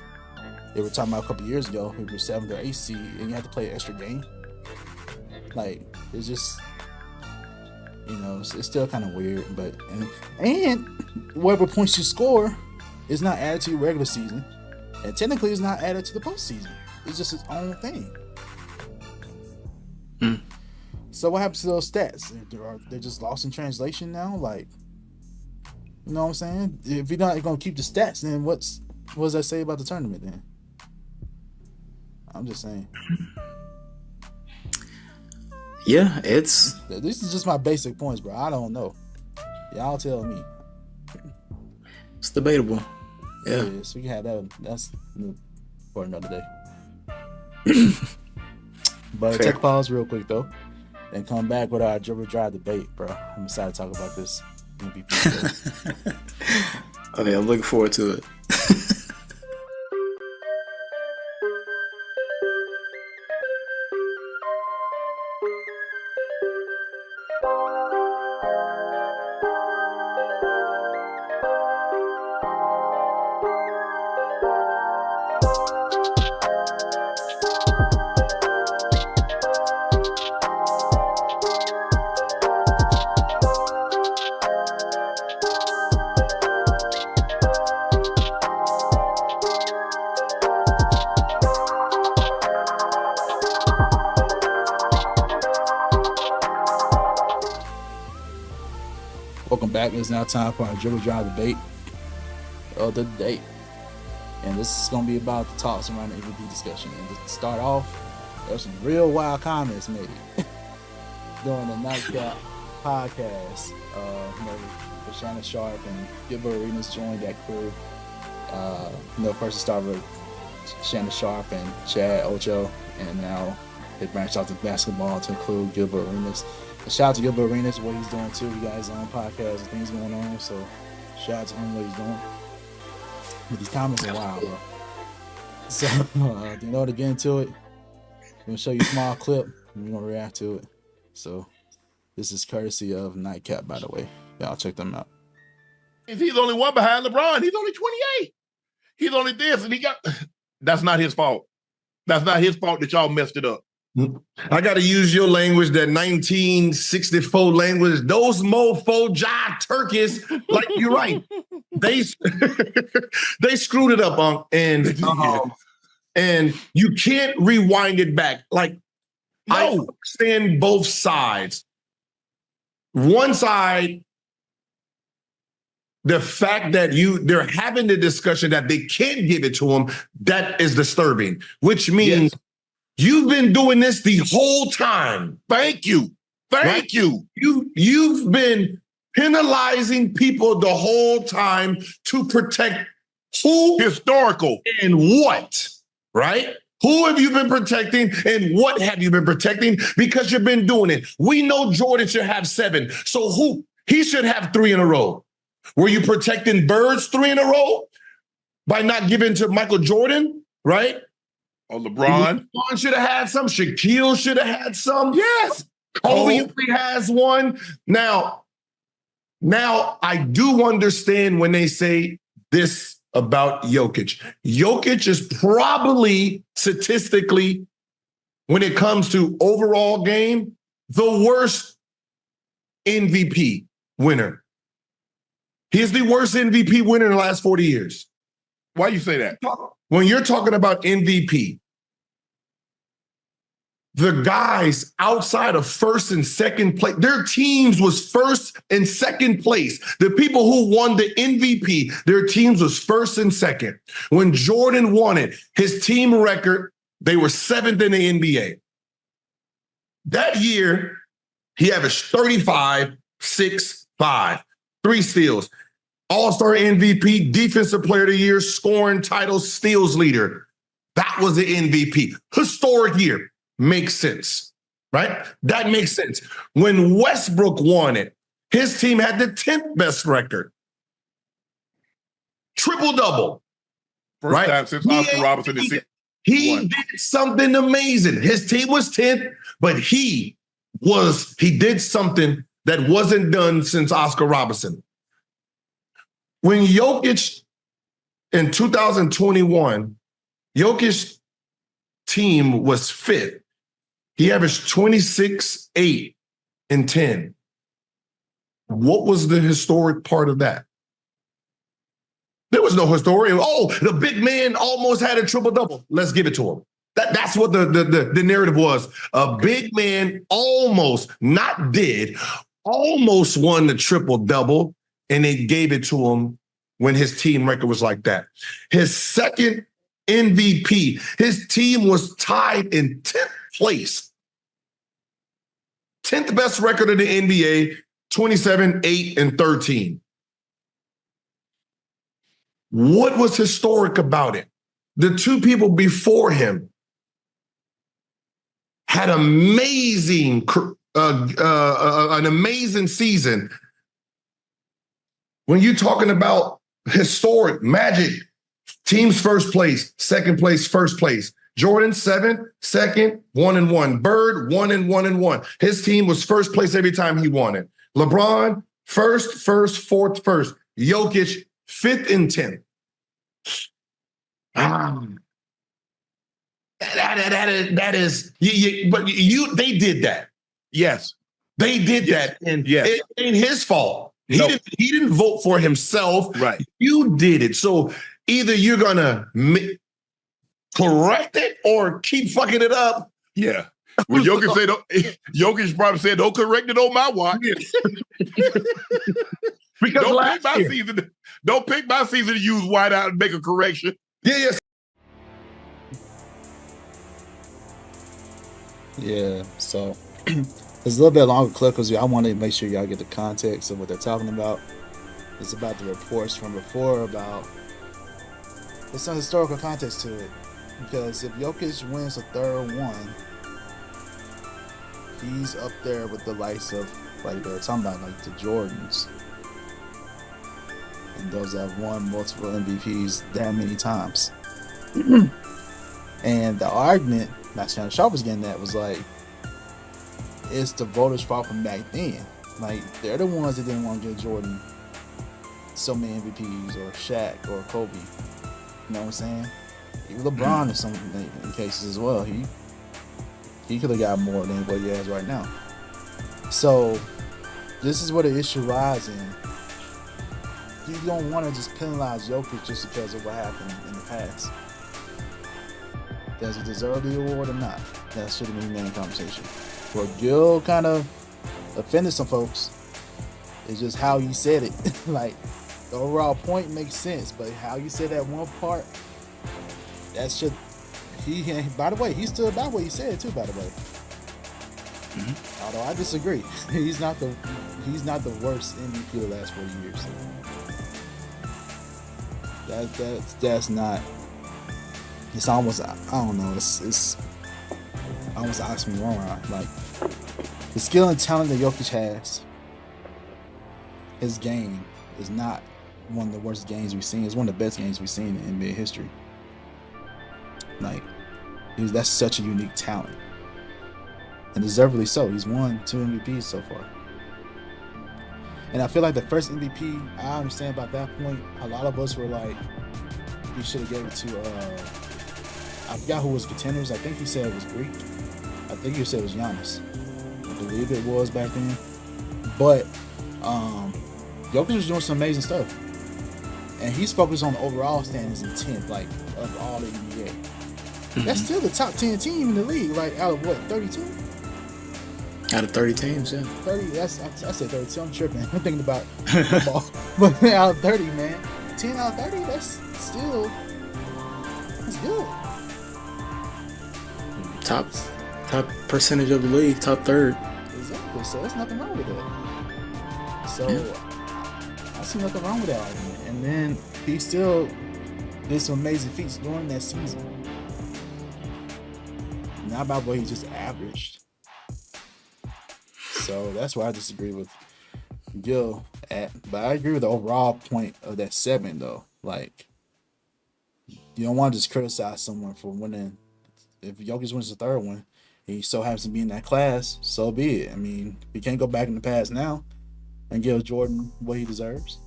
B: They were talking about a couple years ago, if you're 7th or 8th seed, and you have to play an extra game. Like, it's just, you know, it's still kind of weird. But and whatever points you score is not added to your regular season, and technically it's not added to the postseason. It's just its own thing. So what happens to those stats? They're just lost in translation now. Like, you know what I'm saying? If you're not going to keep the stats, then what does that say about the tournament then? I'm just saying.
A: Yeah,
B: this is just my basic points, bro. I don't know. Y'all tell me.
A: It's debatable. Yeah.
B: So we can have that. That's for another day. But take a pause real quick though, and come back with our dribble drive debate, bro. I'm excited to talk about this MVP.
A: Okay, I'm looking forward to it.
B: Welcome back. It's now time for our dribble drive debate of the day. And this is going to be about the talks around the MVP discussion. And to start off, there's some real wild comments made during the Nightcap podcast. For Shannon Sharp and Gilbert Arenas joined that crew. First to start with Shannon Sharp and Chad Ocho, and now they branched out to basketball to include Gilbert Arenas. Shout out to Gilbert Arenas, what he's doing too. He got his own podcast and things going on. So shout out to him, what he's doing. But these comments are wild, bro. So, in order to get into it, I'm going to show you a small clip and we're going to react to it. So, this is courtesy of Nightcap, by the way. Y'all check them out.
C: He's only one behind LeBron. He's only 28. He's only this, and that's not his fault. That's not his fault that y'all messed it up.
D: I got to use your language, that 1964 language. Those mofo jive turkeys, like you're right. They screwed it up, and you can't rewind it back. Like, no. I understand both sides. One side, the fact that they're having the discussion that they can't give it to them, that is disturbing, which means you've been doing this the whole time.
C: Thank you. Thank you.
D: You've been penalizing people the whole time to protect who?
C: Historical.
D: And what, right? Who have you been protecting and what have you been protecting? Because you've been doing it. We know Jordan should have 7. So who? He should have 3 in a row. Were you protecting Bird's 3 in a row by not giving to Michael Jordan, right?
C: Or LeBron?
D: LeBron should have had some. Shaquille should have had some.
C: Yes.
D: Kobe has one. Now I do understand when they say this about Jokic. Jokic is probably statistically, when it comes to overall game, the worst MVP winner. He's the worst MVP winner in the last 40 years.
C: Why you say that?
D: When you're talking about MVP, the guys outside of first and second place, their teams was first and second place. The people who won the MVP, their teams was first and second. When Jordan won it, his team record, they were 7th in the NBA. That year, he averaged 35, 6, 5, 3 steals. All-Star MVP, Defensive Player of the Year, scoring title, steals leader. That was the MVP. Historic year. Makes sense, right? That makes sense. When Westbrook won it, his team had the 10th best record. Triple-double.
C: First time since Oscar Robertson in 6.
D: He did something amazing. His team was 10th, but he did something that wasn't done since Oscar Robertson. When Jokic in 2021, Jokic's team was 5th. He averaged 26, 8, and 10. What was the historic part of that? There was no historic. Oh, the big man almost had a triple-double. Let's give it to him. That's what the narrative was. A big man almost won the triple-double, and they gave it to him when his team record was like that. His second MVP, his team was tied in 10th place. 10th best record in the NBA, 27, 8, and 13. What was historic about it? The 2 people before him had an amazing season. When you're talking about historic, Magic, team's first place, second place, first place. Jordan, 7th, 2nd, 1-1. Bird, 1-1. His team was first place every time he won it. LeBron, first, 4th, 1st. Jokic, 5th and 10th. That is, they did that.
C: Yes.
D: They did that. And it ain't his fault. He didn't vote for himself.
C: Right.
D: You did it. So either you're going to correct it or keep fucking it up.
C: Yeah. Well, Jokic probably said, don't correct it on my watch.
D: Because
C: don't pick my season to use whiteout and make a correction.
D: Yes.
B: Yeah, so it's a little bit longer clip because I want to make sure y'all get the context of what they're talking about. It's about the reports from before about there's some historical context to it. Because if Jokic wins a third one, he's up there with the likes of, like they're talking about, like the Jordans and those that have won multiple MVPs that many times. And the argument that Shannon Sharp was getting at was like, it's the voters' fault from back then. Like, they're the ones that didn't want to give Jordan so many MVPs, or Shaq, or Kobe. You know what I'm saying? Even LeBron in some in cases as well. He could have got more than what he has right now. So this is where the issue lies in. You don't want to just penalize Jokic just because of what happened in the past. Does he deserve the award or not? That shouldn't be the main conversation. Where Gil kind of offended some folks is just how you said it. Like, the overall point makes sense, but how you said that one part, that should. By the way, he stood by what he said too. By the way, although I disagree, he's not the worst MVP of the last 40 years. That's not. It's almost, I don't know. It's almost oxymoron. Like, the skill and talent that Jokic has, his game is not one of the worst games we've seen. It's one of the best games we've seen in NBA history. Like, that's such a unique talent, and deservedly so. He's won 2 MVPs so far, and I feel like the first MVP, I understand about that point. A lot of us were like, he should have gave it to. I forgot who was contenders. I think he said it was Greek. I think he said it was Giannis. I believe it was back then. But Jokic was doing some amazing stuff, and he's focused on the overall standings in 10th, like, of all the NBA. That's still the top 10 team in the league, like, out of what, 32?
A: Out of 30 teams, yeah.
B: 30. I said 32. I'm tripping. I'm thinking about football, but out of 30, man, 10 out of 30. That's good.
A: Top percentage of the league, top third.
B: Exactly. So there's nothing wrong with that. So I see nothing wrong with that argument. And then he still did some amazing feats during that season. Not about what he just averaged. So that's why I disagree with Gil at. But I agree with the overall point of that 7, though. Like, you don't want to just criticize someone for winning. If Jokic wins the 3rd one, he so happens to be in that class, so be it. I mean, we can't go back in the past now and give Jordan what he deserves.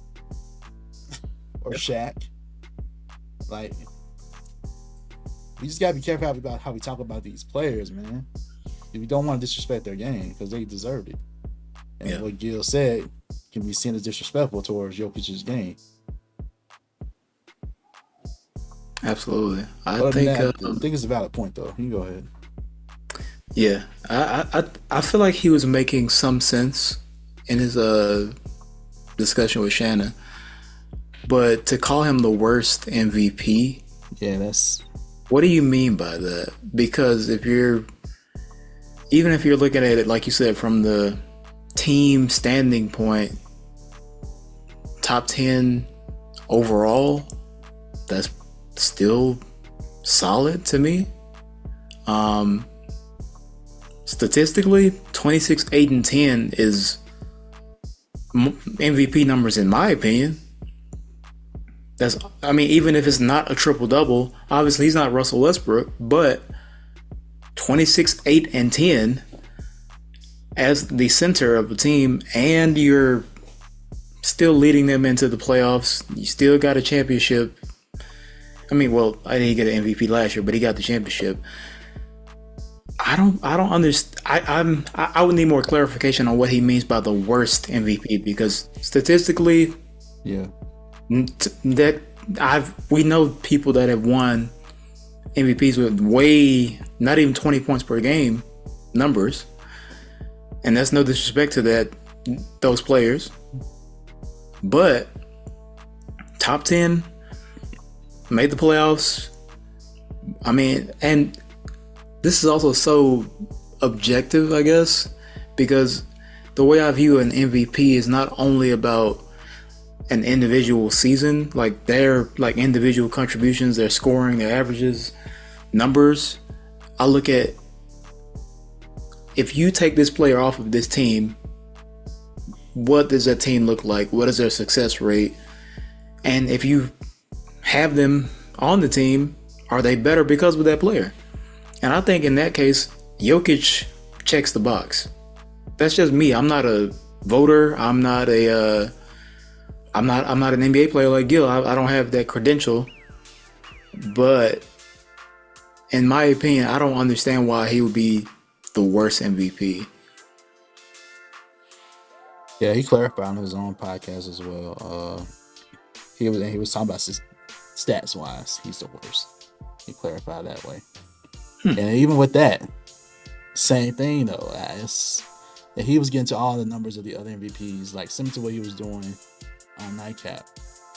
B: Or Shaq. Like, we just gotta be careful about how we talk about these players, man. If you don't want to disrespect their game, because they deserved it. And what Gil said can be seen as disrespectful towards Jokic's game.
A: Absolutely. I
B: think it's a valid point, though. You can go ahead.
A: Yeah, I feel like he was making some sense in his discussion with Shannon, but to call him the worst MVP,
B: that's.
A: What do you mean by that? Because even if you're looking at it, like you said, from the team standing point, top 10 overall, that's still solid to me. Statistically, 26, 8, and 10 is MVP numbers in my opinion. Even if it's not a triple-double, obviously he's not Russell Westbrook, but 26, 8, and 10 as the center of the team, and you're still leading them into the playoffs. You still got a championship. I didn't get an MVP last year, but he got the championship. I don't understand. I would need more clarification on what he means by the worst MVP, because statistically, we know people that have won MVPs with not even 20 points per game numbers, and that's no disrespect to those players, but top 10, made the playoffs. And this is also so objective, I guess, because the way I view an MVP is not only about an individual season, like their individual contributions, their scoring, their averages, numbers. I look at if you take this player off of this team, what does that team look like? What is their success rate? And if you have them on the team, are they better because of that player? And I think in that case, Jokic checks the box. That's just me. I'm not a voter. I'm not an NBA player like Gil. I don't have that credential. But in my opinion, I don't understand why he would be the worst MVP.
B: Yeah, he clarified on his own podcast as well. He was talking about stats wise, he's the worst. He clarified that way. And even with that, same thing though. He was getting to all the numbers of the other MVPs, like similar to what he was doing on Nightcap.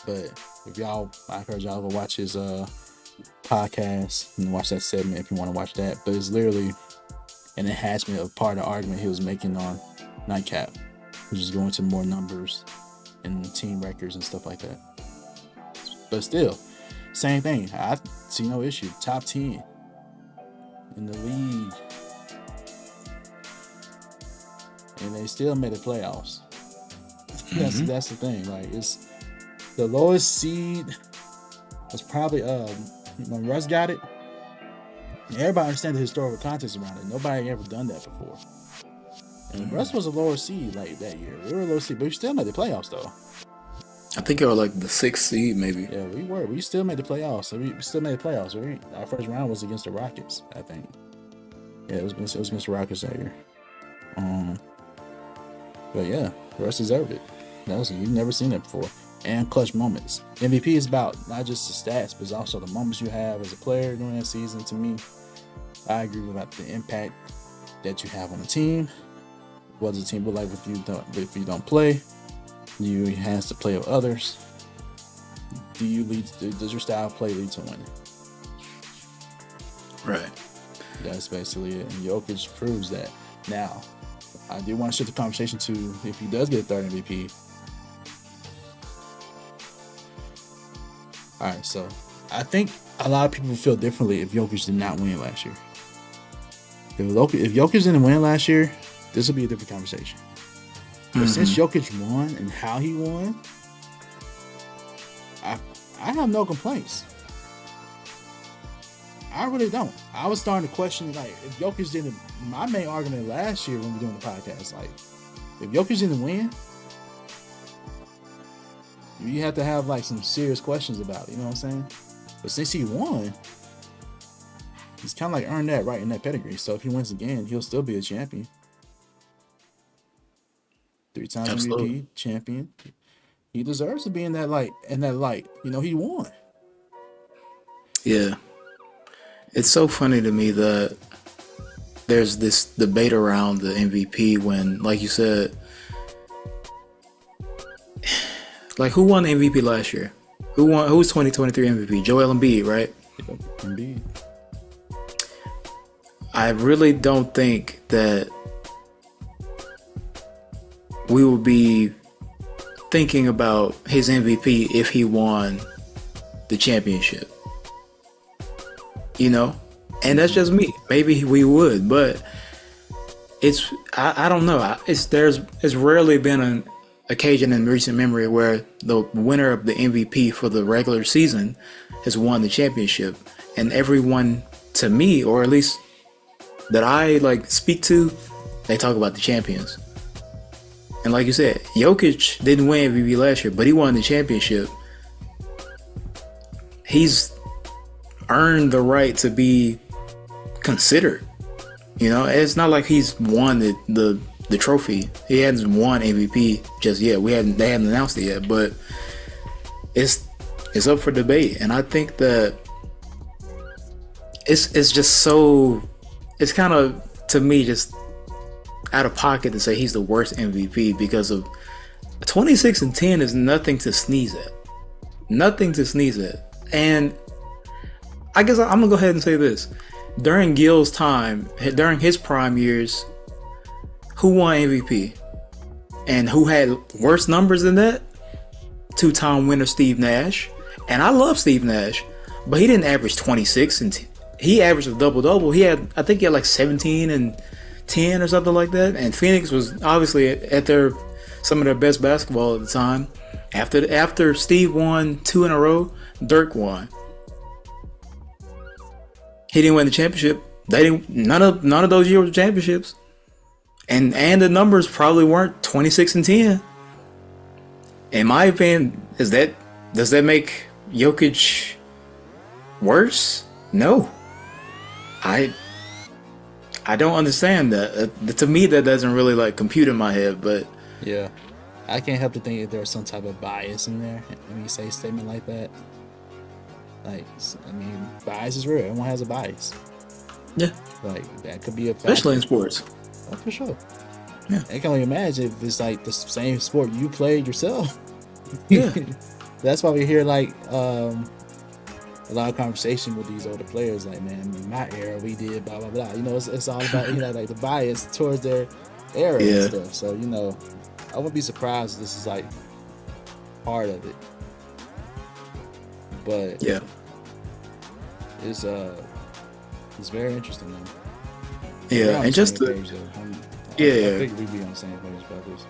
B: But I encourage y'all to watch his podcast and watch that segment if you want to watch that. But it's literally an enhancement of part of the argument he was making on Nightcap, which is going to more numbers and team records and stuff like that. But still, same thing. I see no issue. Top 10 in the league. And they still made the playoffs. That's the thing. Like, it's the lowest seed was probably when Russ got it. Everybody understands the historical context around it. Nobody ever done that before. And Russ was a lower seed like that year. We were a lower seed, but we still made the playoffs though.
A: I think it was like the 6th seed, maybe.
B: Yeah, we were. We still made the playoffs. So we still made the playoffs. Our first round was against the Rockets, I think. Yeah, it was against the Rockets that year. But yeah, Russ deserved it. You've never seen it before. And clutch moments. MVP is about not just the stats, but it's also the moments you have as a player during that season. To me, I agree with about the impact that you have on the team. What does the team look like if you don't play? Do you enhance the play of others? Does your style of play lead to winning?
A: Right.
B: That's basically it. And Jokic proves that. Now, I do want to shift the conversation to if he does get a third MVP. All right, so I think a lot of people feel differently if Jokic did not win last year. If Jokic didn't win last year, this will be a different conversation. But since Jokic won and how he won, I have no complaints. I really don't. I was starting to question, like, if Jokic didn't... My main argument last year when we were doing the podcast, like, if Jokic didn't win, you have to have, like, some serious questions about it, you know what I'm saying? But since he won, he's kind of, like, earned that right in that pedigree. So if he wins again, he'll still be a champion. 3-time MVP, champion. He deserves to be in that light. You know, he won.
A: Yeah. It's so funny to me that there's this debate around the MVP when, like you said, like, who won the MVP last year? Who was 2023 MVP? Joel Embiid, right?
B: Embiid.
A: I really don't think that we would be thinking about his MVP if he won the championship. You know? And that's just me. Maybe we would, but I don't know. It's rarely been an occasion in recent memory where the winner of the MVP for the regular season has won the championship. And everyone, to me, or at least that I like speak to, they talk about the champions. And like you said, Jokic didn't win MVP last year, but he won the championship. He's earned the right to be considered. You know, it's not like he's won the trophy. He hasn't won MVP just yet. They hadn't announced it yet, but it's up for debate. And I think that it's just so, it's kind of, to me, just out of pocket to say he's the worst MVP because of 26-10 is nothing to sneeze at. Nothing to sneeze at. And I guess I'm gonna go ahead and say this. During Gil's time, during his prime years, who won MVP? And who had worse numbers than that? 2-time winner Steve Nash. And I love Steve Nash, but he didn't average 26 and he averaged a double-double. I think he had like 17 and 10 or something like that. And Phoenix was obviously at some of their best basketball at the time. After Steve won 2 in a row, Dirk won. He didn't win the championship. None of those years were championships. And the numbers probably weren't 26 and 10. In my opinion, does that make Jokic worse? No. I don't understand that. To me, that doesn't really like compute in my head. But
B: yeah, I can't help to think that there's some type of bias in there when you say a statement like that. Like, I mean, bias is real. Everyone has a bias.
A: Yeah,
B: like that could be a factor.
A: Especially in sports.
B: Oh, for sure.
A: Yeah,
B: I can only imagine if it's like the same sport you played yourself.
A: Yeah,
B: that's why we hear like a lot of conversation with these older players. Like, man, in my era, we did blah blah blah. You know, it's all about like the bias towards their era and stuff. So I wouldn't be surprised if this is like part of it. But
A: yeah,
B: it's very interesting, man.
A: Yeah, and just
B: I think we'd be on the same page about this.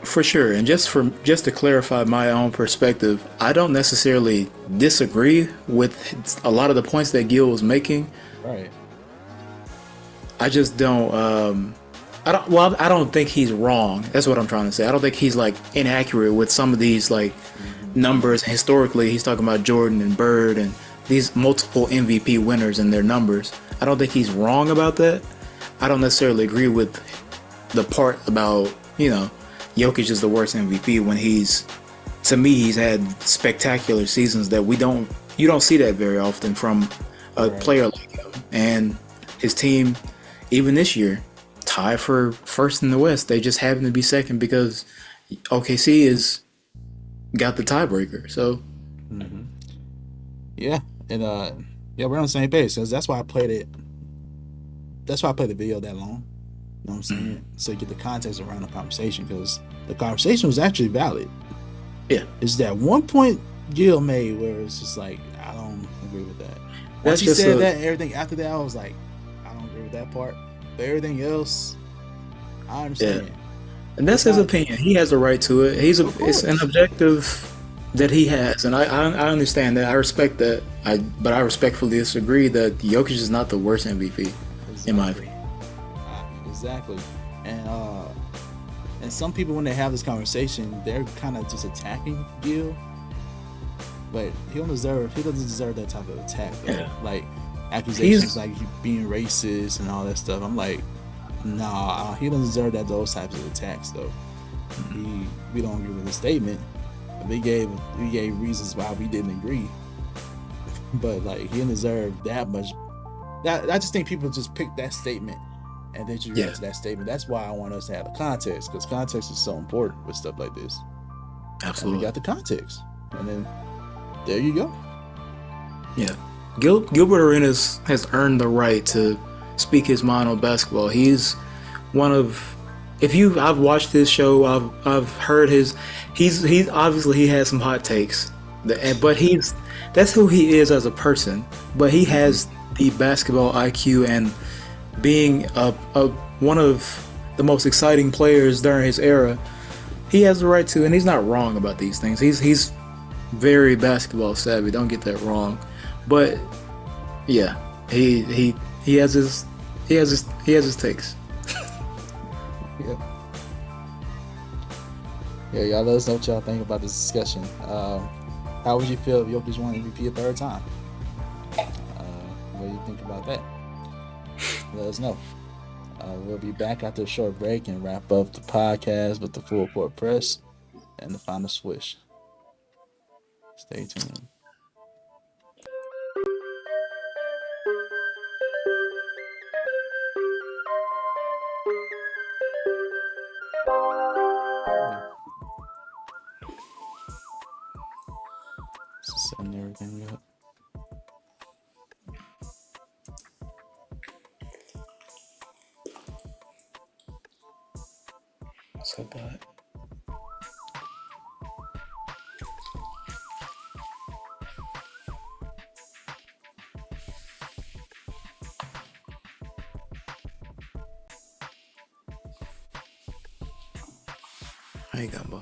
A: For sure, and just to clarify my own perspective, I don't necessarily disagree with a lot of the points that Gil was making.
B: Right.
A: I just don't. I don't think he's wrong. That's what I'm trying to say. I don't think he's like inaccurate with some of these like numbers. Historically, he's talking about Jordan and Bird and these multiple MVP winners and their numbers. I don't think he's wrong about that. I don't necessarily agree with the part about Jokic is the worst MVP when to me he's had spectacular seasons that you don't see that very often from a player like him. And his team, even this year, tied for first in the West. They just happen to be second because OKC got the tiebreaker. So
B: yeah, and we're on the same page. So that's why I played it. That's why I played the video that long. You know what I'm saying? So you get the context around the conversation, because the conversation was actually valid.
A: Yeah.
B: It's that one point Gil made where it's just like, I don't agree with that. Once he said that, everything after that, I was like, I don't agree with that part. But everything else, I understand.
A: Yeah. And that's his opinion. He has a right to it. It's an objective that he has, and I understand that. I respect that. But I respectfully disagree that Jokic is not the worst MVP, in my opinion.
B: Exactly. And some people, when they have this conversation, they're kind of just attacking Gil, but he doesn't deserve that type of attack though.
A: Yeah.
B: Like accusations like being racist and all that stuff. I'm like, nah, he doesn't deserve those types of attacks though. We don't agree with the statement. We gave reasons why we didn't agree, but like he didn't deserve that much. I just think people just pick that statement and then you react to that statement. That's why I want us to have the context, because context is so important with stuff like this.
A: Absolutely.
B: And we got the context, and then there you go.
A: Yeah, Gilbert Arenas has earned the right to speak his mind on basketball. He's one of, I've watched his show. I've heard he's obviously he has some hot takes, but that's who he is as a person. But he has the basketball IQ, and being one of the most exciting players during his era, he has the right to, and he's not wrong about these things. He's very basketball savvy. Don't get that wrong, but yeah, he has his takes.
B: Yeah, y'all let us know what y'all think about this discussion. How would you feel if Jokic won MVP a third time? What do you think about that? Let us know. We'll be back after a short break and wrap up the podcast with the full court press and the final swish. Stay tuned. Setting everything up.
A: So bad. How you got, Bo?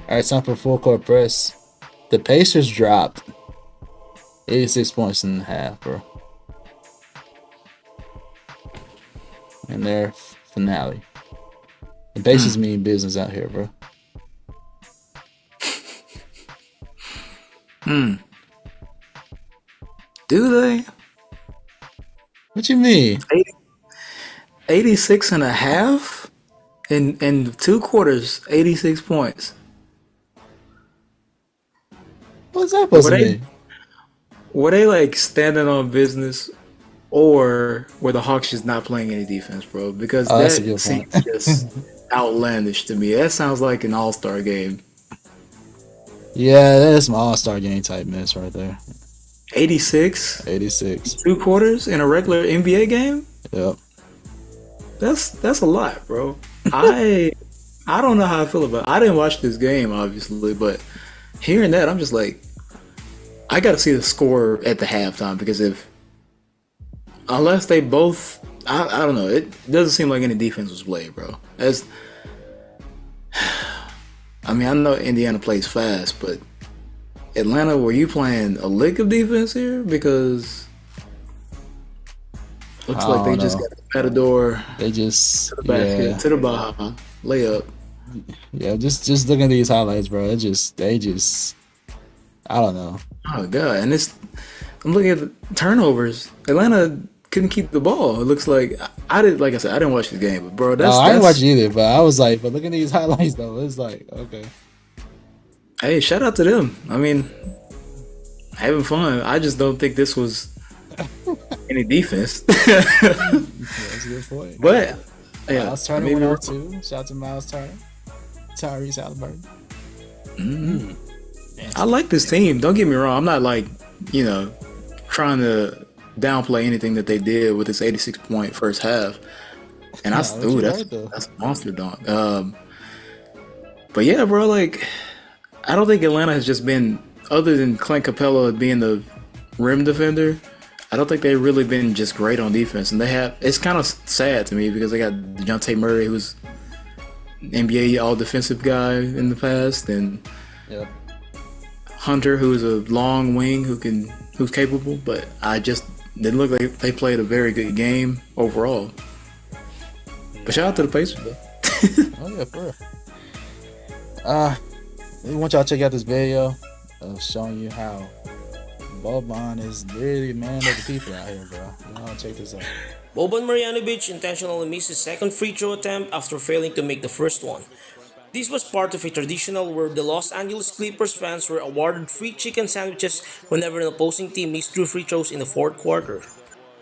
B: All right, time for full court press. The Pacers dropped 86 points in half, bro. In their finale. The Pacers mean business out here, bro.
A: Do they?
B: What you mean?
A: 86 and a half? In 2 quarters, 86 points.
B: What's that supposed to mean?
A: Were they like standing on business, or were the Hawks just not playing any defense, bro? Because
B: that's a
A: that
B: good
A: seems
B: point.
A: just outlandish to me. That sounds like an all-star game.
B: Yeah, that's some all-star game type mess right there.
A: 86?
B: 86.
A: 2 quarters in a regular NBA game?
B: Yep.
A: That's a lot, bro. I don't know how I feel about it. I didn't watch this game, obviously, but hearing that, I'm just like, I got to see the score at the halftime, because unless they both, I don't know, it doesn't seem like any defense was played, bro. I mean, I know Indiana plays fast, but Atlanta, were you playing a lick of defense here? Because looks like they just got the Matador.
B: They just
A: to the basket, to the Baja layup.
B: Yeah, just looking at these highlights, bro. They just I don't know.
A: Oh god, and I'm looking at the turnovers. Atlanta couldn't keep the ball. It looks like I didn't watch the game, but bro,
B: I didn't watch it either. But I was like, but looking at these highlights though, it's like okay.
A: Hey, shout out to them. I mean, having fun. I just don't think this was any defense.
B: That's a good point.
A: But yeah,
B: Miles Turner went out too. Shout out to Miles Turner, Tyrese Halliburton.
A: I like this team. Don't get me wrong. I'm not like, trying to downplay anything that they did with this 86-point first half. And that's a monster dunk. But yeah, bro, like, I don't think Atlanta has just been, other than Clint Capella being the rim defender, I don't think they've really been just great on defense. And it's kind of sad to me because they got DeJounte Murray, who's NBA all-defensive guy in the past, and Hunter, who's a long wing who's capable, but I just didn't look like they played a very good game overall. But shout out to the Pacers, though.
B: Oh yeah, for real. We want y'all to check out this video of showing you how Boban is really man of the people out here, bro. Y'all check this out.
E: Boban Marjanovic intentionally missed his second free throw attempt after failing to make the first one. This was part of a traditional where the Los Angeles Clippers fans were awarded free chicken sandwiches whenever an opposing team missed 2 free throws in the fourth quarter.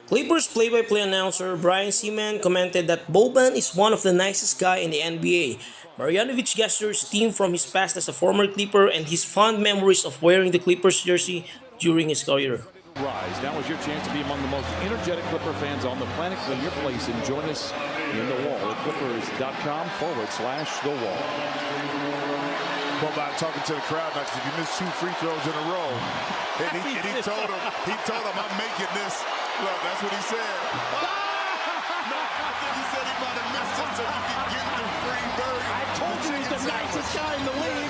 E: Clippers play-by-play announcer Brian Seaman commented that Boban is one of the nicest guy in the NBA. Marjanovic gestures team from his past as a former Clipper and his fond memories of wearing the Clippers jersey during his career.
F: Rise. Now is your chance to be among the most energetic Clipper fans on the planet. Claim your place and join us in the wall at clippers.com/the wall.
G: Boban talking to the crowd next. If you miss 2 free throws in a row, and he told him, I'm making this. Look, that's what he said. No, I think he said he might have missed it so he could get the free burger.
F: I told you he's the nicest guy in the league.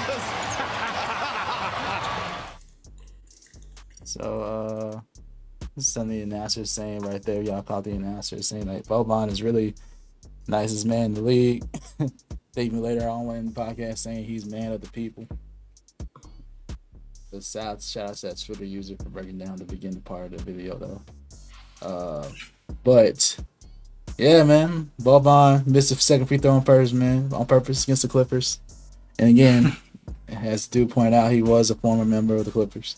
B: So, this is something the announcer's saying right there. Y'all caught the announcer saying like Boban is really nicest man in the league. They even later on went in the podcast saying he's man of the people. But shout out to that Twitter user for breaking down the beginning part of the video though. But yeah, man, Boban missed a second free throw on purpose against the Clippers. And again, as Dude pointed out, he was a former member of the Clippers.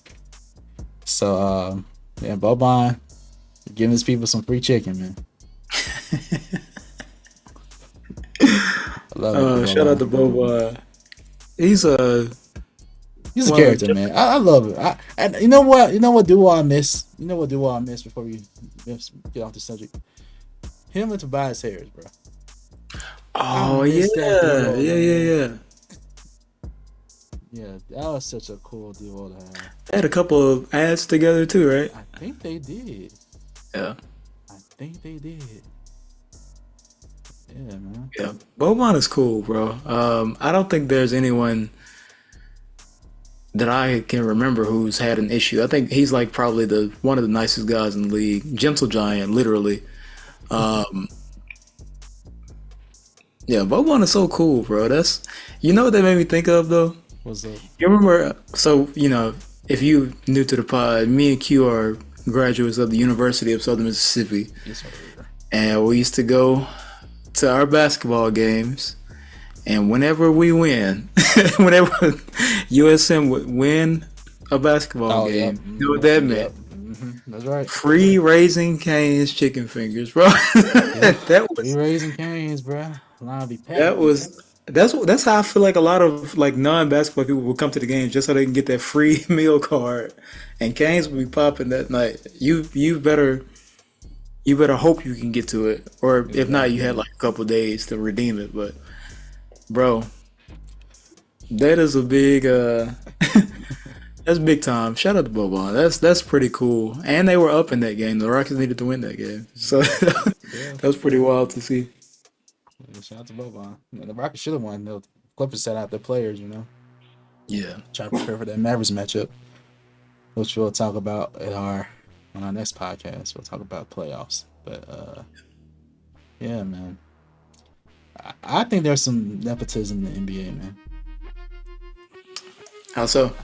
B: So yeah, Boban, Giving his people some free chicken, man.
A: Shout out to Boba. He's a
B: character, man. I love it. And you know what duo I miss? Before we get off the subject? Him and Tobias Harris, bro.
A: Oh yeah.
B: Yeah, that was such a cool duo to have.
A: They had a couple of ads together too, right?
B: I think they did.
A: Yeah.
B: Yeah, man.
A: Yeah. Boban is cool, bro. I don't think there's anyone that I can remember who's had an issue. I think he's like probably one of the nicest guys in the league. Gentle giant, literally. Yeah, Boban is so cool, bro. That's what they made me think of though.
B: What's up?
A: You remember? So if you new to the pod, me and Q are graduates of the University of Southern Mississippi, and we used to go to our basketball games. And whenever we win, whenever USM would win a basketball game, you know what that meant?
B: Mm-hmm. That's right.
A: Free Raising Cane's chicken fingers, bro. That was
B: free Raising Cane's, bro.
A: That's how I feel like a lot of like non-basketball people will come to the game just so they can get that free meal card, and Cane's will be popping that night. You better hope you can get to it, or if not, you had like a couple days to redeem it, but. Bro, that is a big that's big time. Shout out to Boban. That's pretty cool. And they were up in that game. The Rockets needed to win that game. So that was pretty wild to see.
B: Yeah, shout out to Boban. The Rockets should have won. The Clippers set out their players,
A: Yeah.
B: Try to prepare for that Mavericks matchup, which we'll talk about on our next podcast. We'll talk about playoffs. But yeah, man. I think there's some nepotism in the NBA, man.
A: How so?
B: I'm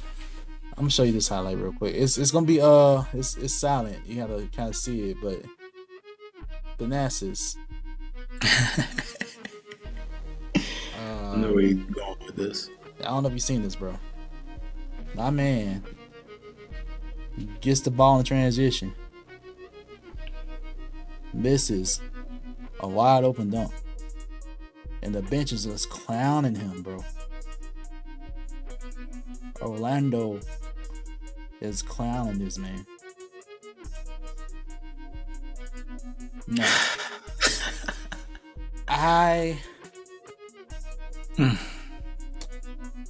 B: gonna show you this highlight real quick. It's gonna be it's silent. You gotta kind of see it, but the NASA's.
A: I know where you're going with this.
B: I don't know if you've seen this, bro. My man, he gets the ball in transition, misses a wide open dunk. And the bench is just clowning him, bro. Orlando is clowning this man. No.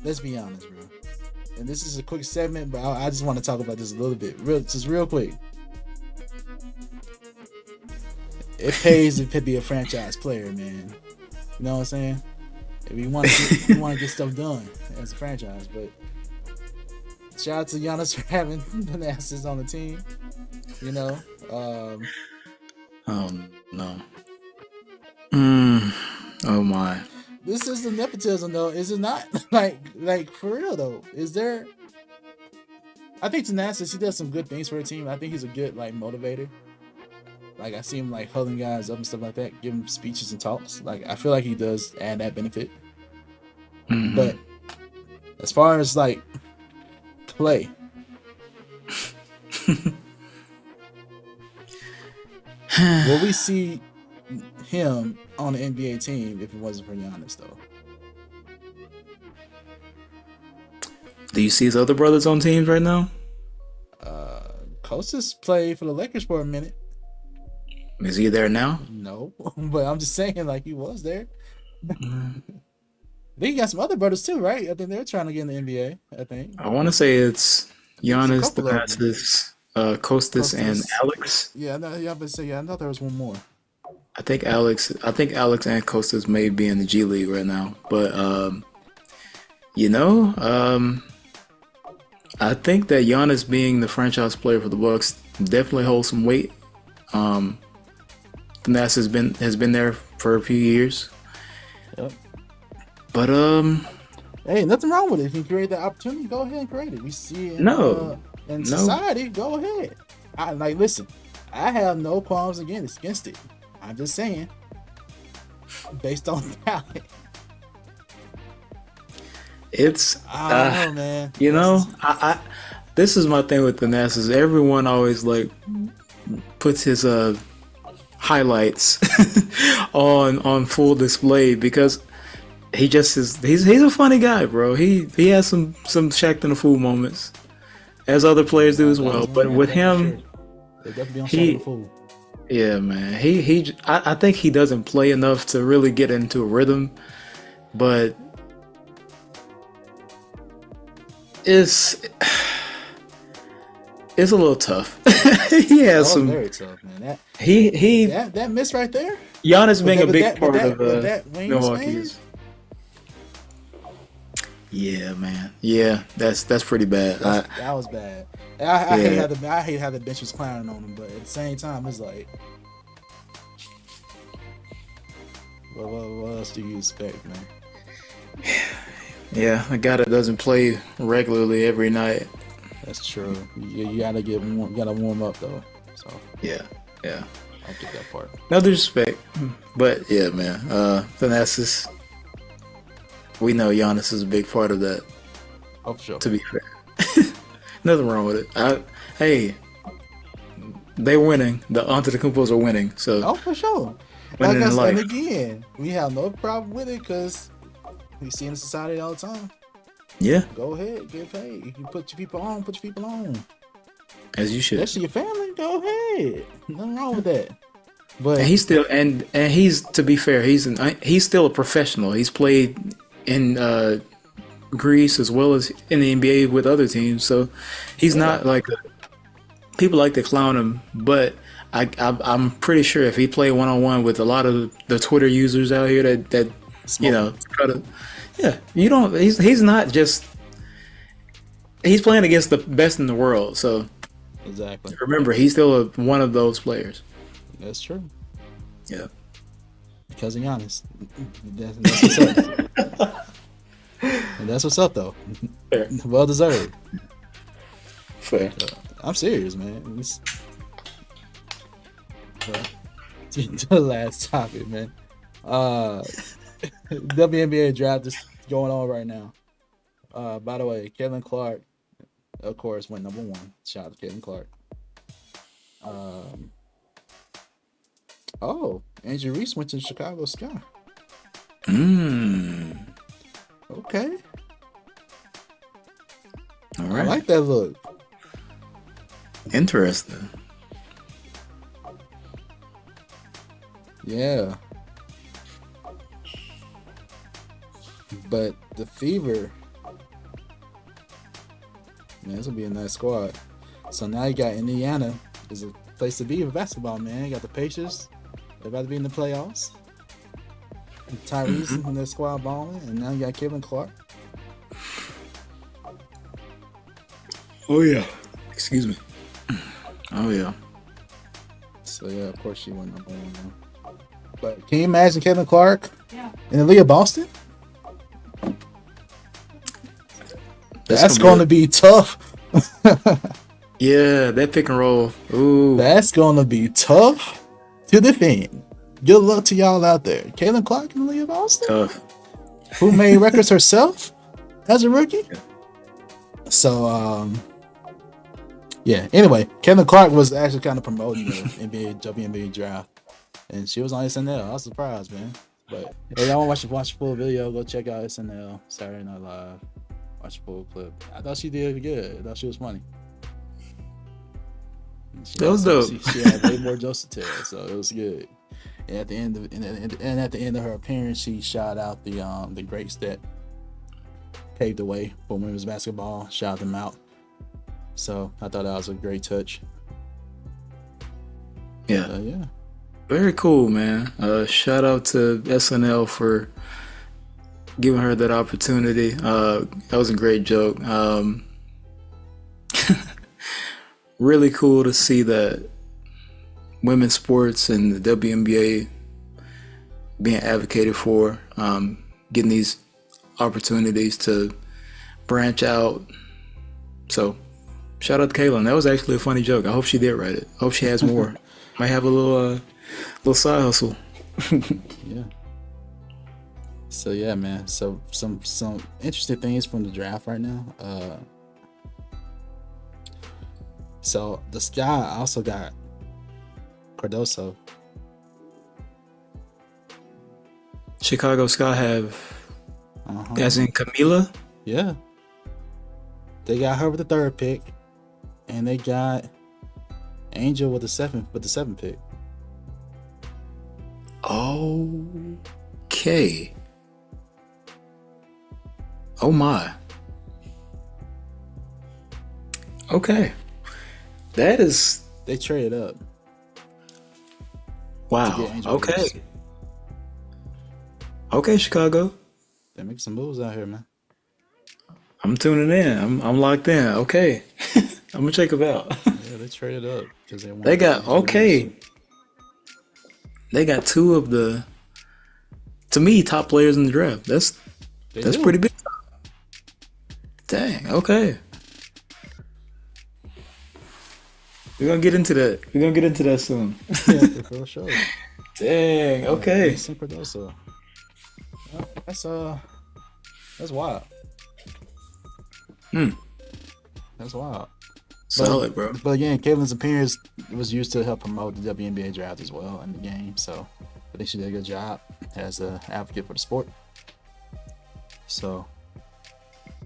B: Let's be honest, bro. And this is a quick segment, but I just want to talk about this a little bit. Real quick. It pays to be a franchise player, man. You know what I'm saying? If you want to get stuff done as a franchise, but shout out to Giannis for having the asses on the team.
A: Oh no. Oh my.
B: This is the nepotism, though. Is it not? like for real though? Is there? I think Thanasis, he does some good things for a team. I think he's a good motivator. Like I see him huddling guys up and stuff like that, give him speeches and talks. Like I feel like he does add that benefit. Mm-hmm. But as far as play, will we see him on the NBA team if it wasn't for Giannis though?
A: Do you see his other brothers on teams right now?
B: Kostas played for the Lakers for a minute.
A: Is he there now?
B: No, but I'm just saying, he was there. I think he got some other brothers too, right? I think they're trying to get in the NBA. I think.
A: I want to say it's Giannis, Thanasis, Kostas, and Alex.
B: Yeah, I thought there was one more.
A: I think Alex and Kostas may be in the G League right now, but I think that Giannis being the franchise player for the Bucks definitely holds some weight. Thanasis has been there for a few years.
B: Yep.
A: But
B: hey, nothing wrong with it. If you create that opportunity, go ahead and create it. We see it in society. Go ahead. Listen, I have no qualms against it. I'm just saying, based on talent.
A: I don't know, man. I this is my thing with Thanasis. Everyone always puts his highlights on full display because he just is. He's a funny guy, bro. He has some Shaq and the Fool moments, as other players do as well. But with him, yeah, man. I think he doesn't play enough to really get into a rhythm, but it's a little tough. He has some
B: very tough, man.
A: That
B: miss right there.
A: Giannis being a big part of Milwaukee. Yeah, man. Yeah, that's pretty bad.
B: That was bad. I hate how the bench was clowning on him, but at the same time, it's like, what else do you expect, man?
A: Yeah, a guy that doesn't play regularly every night.
B: That's true. You gotta warm up though. So
A: yeah.
B: I'll get that part.
A: No disrespect, but yeah, man. Thanasis. We know Giannis is a big part of that.
B: Oh, for sure.
A: To be fair, nothing wrong with it. Hey, they winning. The Antetokounmpos are winning. So
B: oh, for sure. Like I said again, we have no problem with it because we see in society all the time.
A: Yeah.
B: Go ahead, get paid. If you put your people on, put your people on.
A: As you should.
B: Especially your family. Go ahead. Nothing wrong with that. But
A: and he's still and he's, to be fair, he's still a professional. He's played in Greece as well as in the NBA with other teams, so he's not like people like to clown him. But I'm pretty sure if he played 1-on-1 with a lot of the Twitter users out here that you know, you don't. He's not just. He's playing against the best in the world, so
B: exactly.
A: Remember, he's still one of those players.
B: That's true.
A: Yeah.
B: Because of Giannis. That's what's up. And that's what's up, though.
A: Fair.
B: Well deserved.
A: Fair.
B: I'm serious, man. To the last topic, man. WNBA draft is going on right now. By the way, Kevin Clark, of course, went number 1. Shout out to Kevin Clark. Angie Reese went to Chicago Sky. Okay.
A: All right.
B: I like that look.
A: Interesting.
B: Yeah. But the Fever, man, this will be a nice squad. So now you got Indiana is a place to be for basketball, man. You got the Pacers. They're about to be in the playoffs. Tyrese in their squad balling, and now you got Kevin Clark.
A: Oh yeah. Excuse me. Oh yeah.
B: So yeah, of course she went number 1 now. But can you imagine Kevin Clark in the league of Boston? That's going to be tough.
A: Yeah, that pick and roll. Ooh.
B: That's going to be tough to defend. Good luck to y'all out there. Caitlin Clark in the league of Boston?
A: Tough.
B: Who made records herself as a rookie?
A: Yeah.
B: So, yeah. Anyway, Caitlin Clark was actually kind of promoting the WNBA draft. And she was on SNL. I was surprised, man. But if y'all want to watch the full video, go check out SNL, Saturday Night Live. Watch the full clip. I thought she did good. I thought she was funny.
A: That was dope.
B: She had way more jokes to tell, so it was good. And at the end of her appearance, she shouted out the greats that paved the way for women's basketball. Shouted them out. So I thought that was a great touch.
A: Yeah.
B: Yeah.
A: Very cool, man. Shout out to SNL for giving her that opportunity. That was a great joke. Really cool to see that women's sports and the WNBA being advocated for, getting these opportunities to branch out. So, shout out to Kaylin. That was actually a funny joke. I hope she did write it. I hope she has more. Might have a little side hustle.
B: Yeah. So yeah, man. So some interesting things from the draft right now. So the Sky also got Cardoso.
A: Chicago Sky have,
B: Uh-huh.
A: as in Camila.
B: Yeah. They got her with the 3rd pick, and they got Angel with the 7th pick.
A: Okay. Oh my. Okay. That is
B: They traded up.
A: wow.
B: to get Angel
A: Okay.
B: Reeves.
A: Okay, Chicago.
B: They make some moves out here, man.
A: I'm tuning in. I'm locked in. Okay. I'm gonna check them out.
B: Yeah, they traded up because
A: They got They got 2 of the, to me, top players in the draft. That's pretty big. Dang. Okay. We're gonna get into that. We're gonna get into that soon.
B: Yeah, for sure.
A: Dang. Okay.
B: Mason Cardoso. Well, that's wild. That's wild.
A: Solid, bro.
B: But again, Caitlin's appearance was used to help promote the WNBA draft as well in the game. So I think she did a good job as an advocate for the sport. So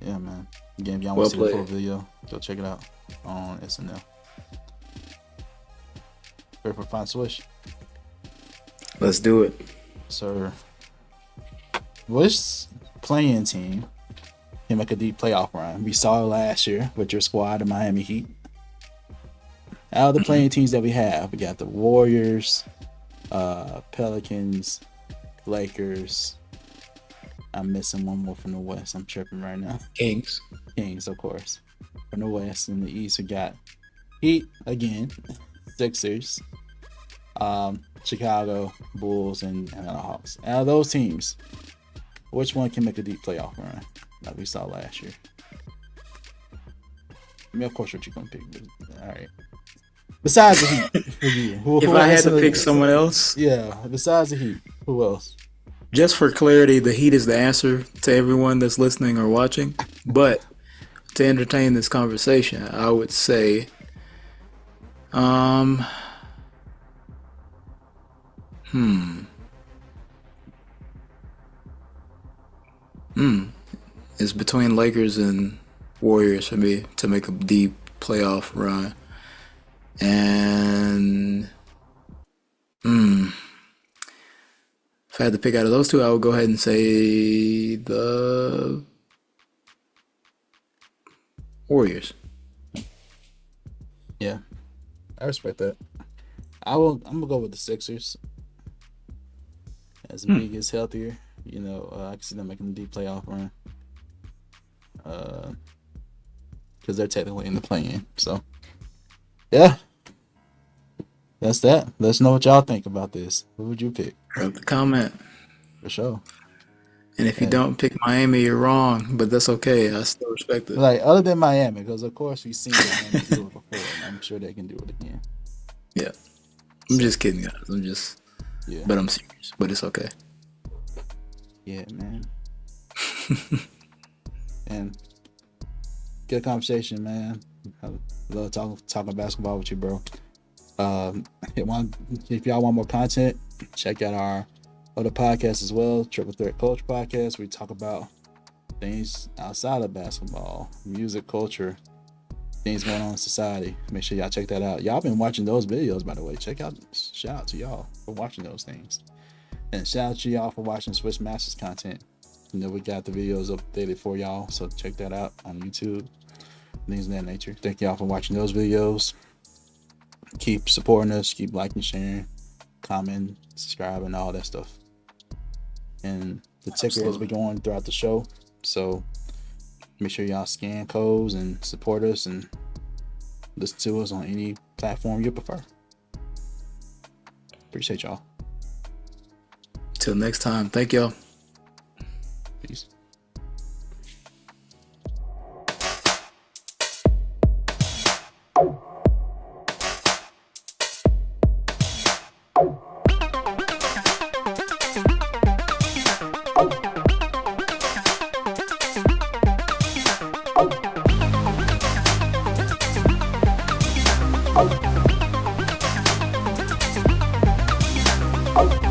B: yeah, man. Again, if y'all want to see the full video, go check it out on SNL. Ready for Fine Swish?
A: Let's do it.
B: Sir. Which playing team can make a deep playoff run? We saw it last year with your squad, the Miami Heat. Out of the playing teams that we have, we got the Warriors, Pelicans, Lakers. I'm missing one more from the West. I'm tripping right now.
A: Kings.
B: Kings, of course. From the West. In the East, we got Heat again, Sixers, Chicago, Bulls, and Atlanta Hawks. Out of those teams, which one can make a deep playoff run like we saw last year? I mean, of course, what you're going to pick. But, all right. Besides the Heat, for you,
A: If I had to pick someone else,
B: yeah. Besides the Heat, who else?
A: just for clarity, the Heat is the answer to everyone that's listening or watching. But to entertain this conversation, I would say, it's between Lakers and Warriors for me to make a deep playoff run. And if I had to pick out of those two, I would go ahead and say the Warriors.
B: Yeah, I respect that. I'm gonna go with the Sixers. As Big is healthier, I can see them making a deep playoff run. Because they're technically in the play-in. So, yeah, that's that. Let us know what y'all think about this. Who would you pick?
A: Drop the comment.
B: For sure.
A: And if you don't pick Miami, you're wrong, but that's okay. I still respect it.
B: Like, other than Miami, because of course we've seen Miami do it before, and I'm sure they can do it again.
A: Yeah. I'm just kidding, guys. But I'm serious. But it's okay.
B: Yeah, man. And good conversation, man. I love talking basketball with you, bro. If y'all want more content, check out our other podcast as well, Triple Threat Culture Podcast. We talk about things outside of basketball, music, culture, things going on in society. Make sure y'all check that out. Y'all been watching those videos, by the way. Shout out to y'all for watching those things. And shout out to y'all for watching Swish Masters content. We got the videos updated for y'all, so check that out on YouTube. Things of that nature. Thank y'all for watching those videos. Keep supporting us. Keep liking, sharing, commenting, subscribing, all that stuff. And the ticker as we go on throughout the show. So make sure y'all scan codes and support us and listen to us on any platform you prefer. Appreciate y'all.
A: Till next time. Thank y'all.
B: Peace. Peace.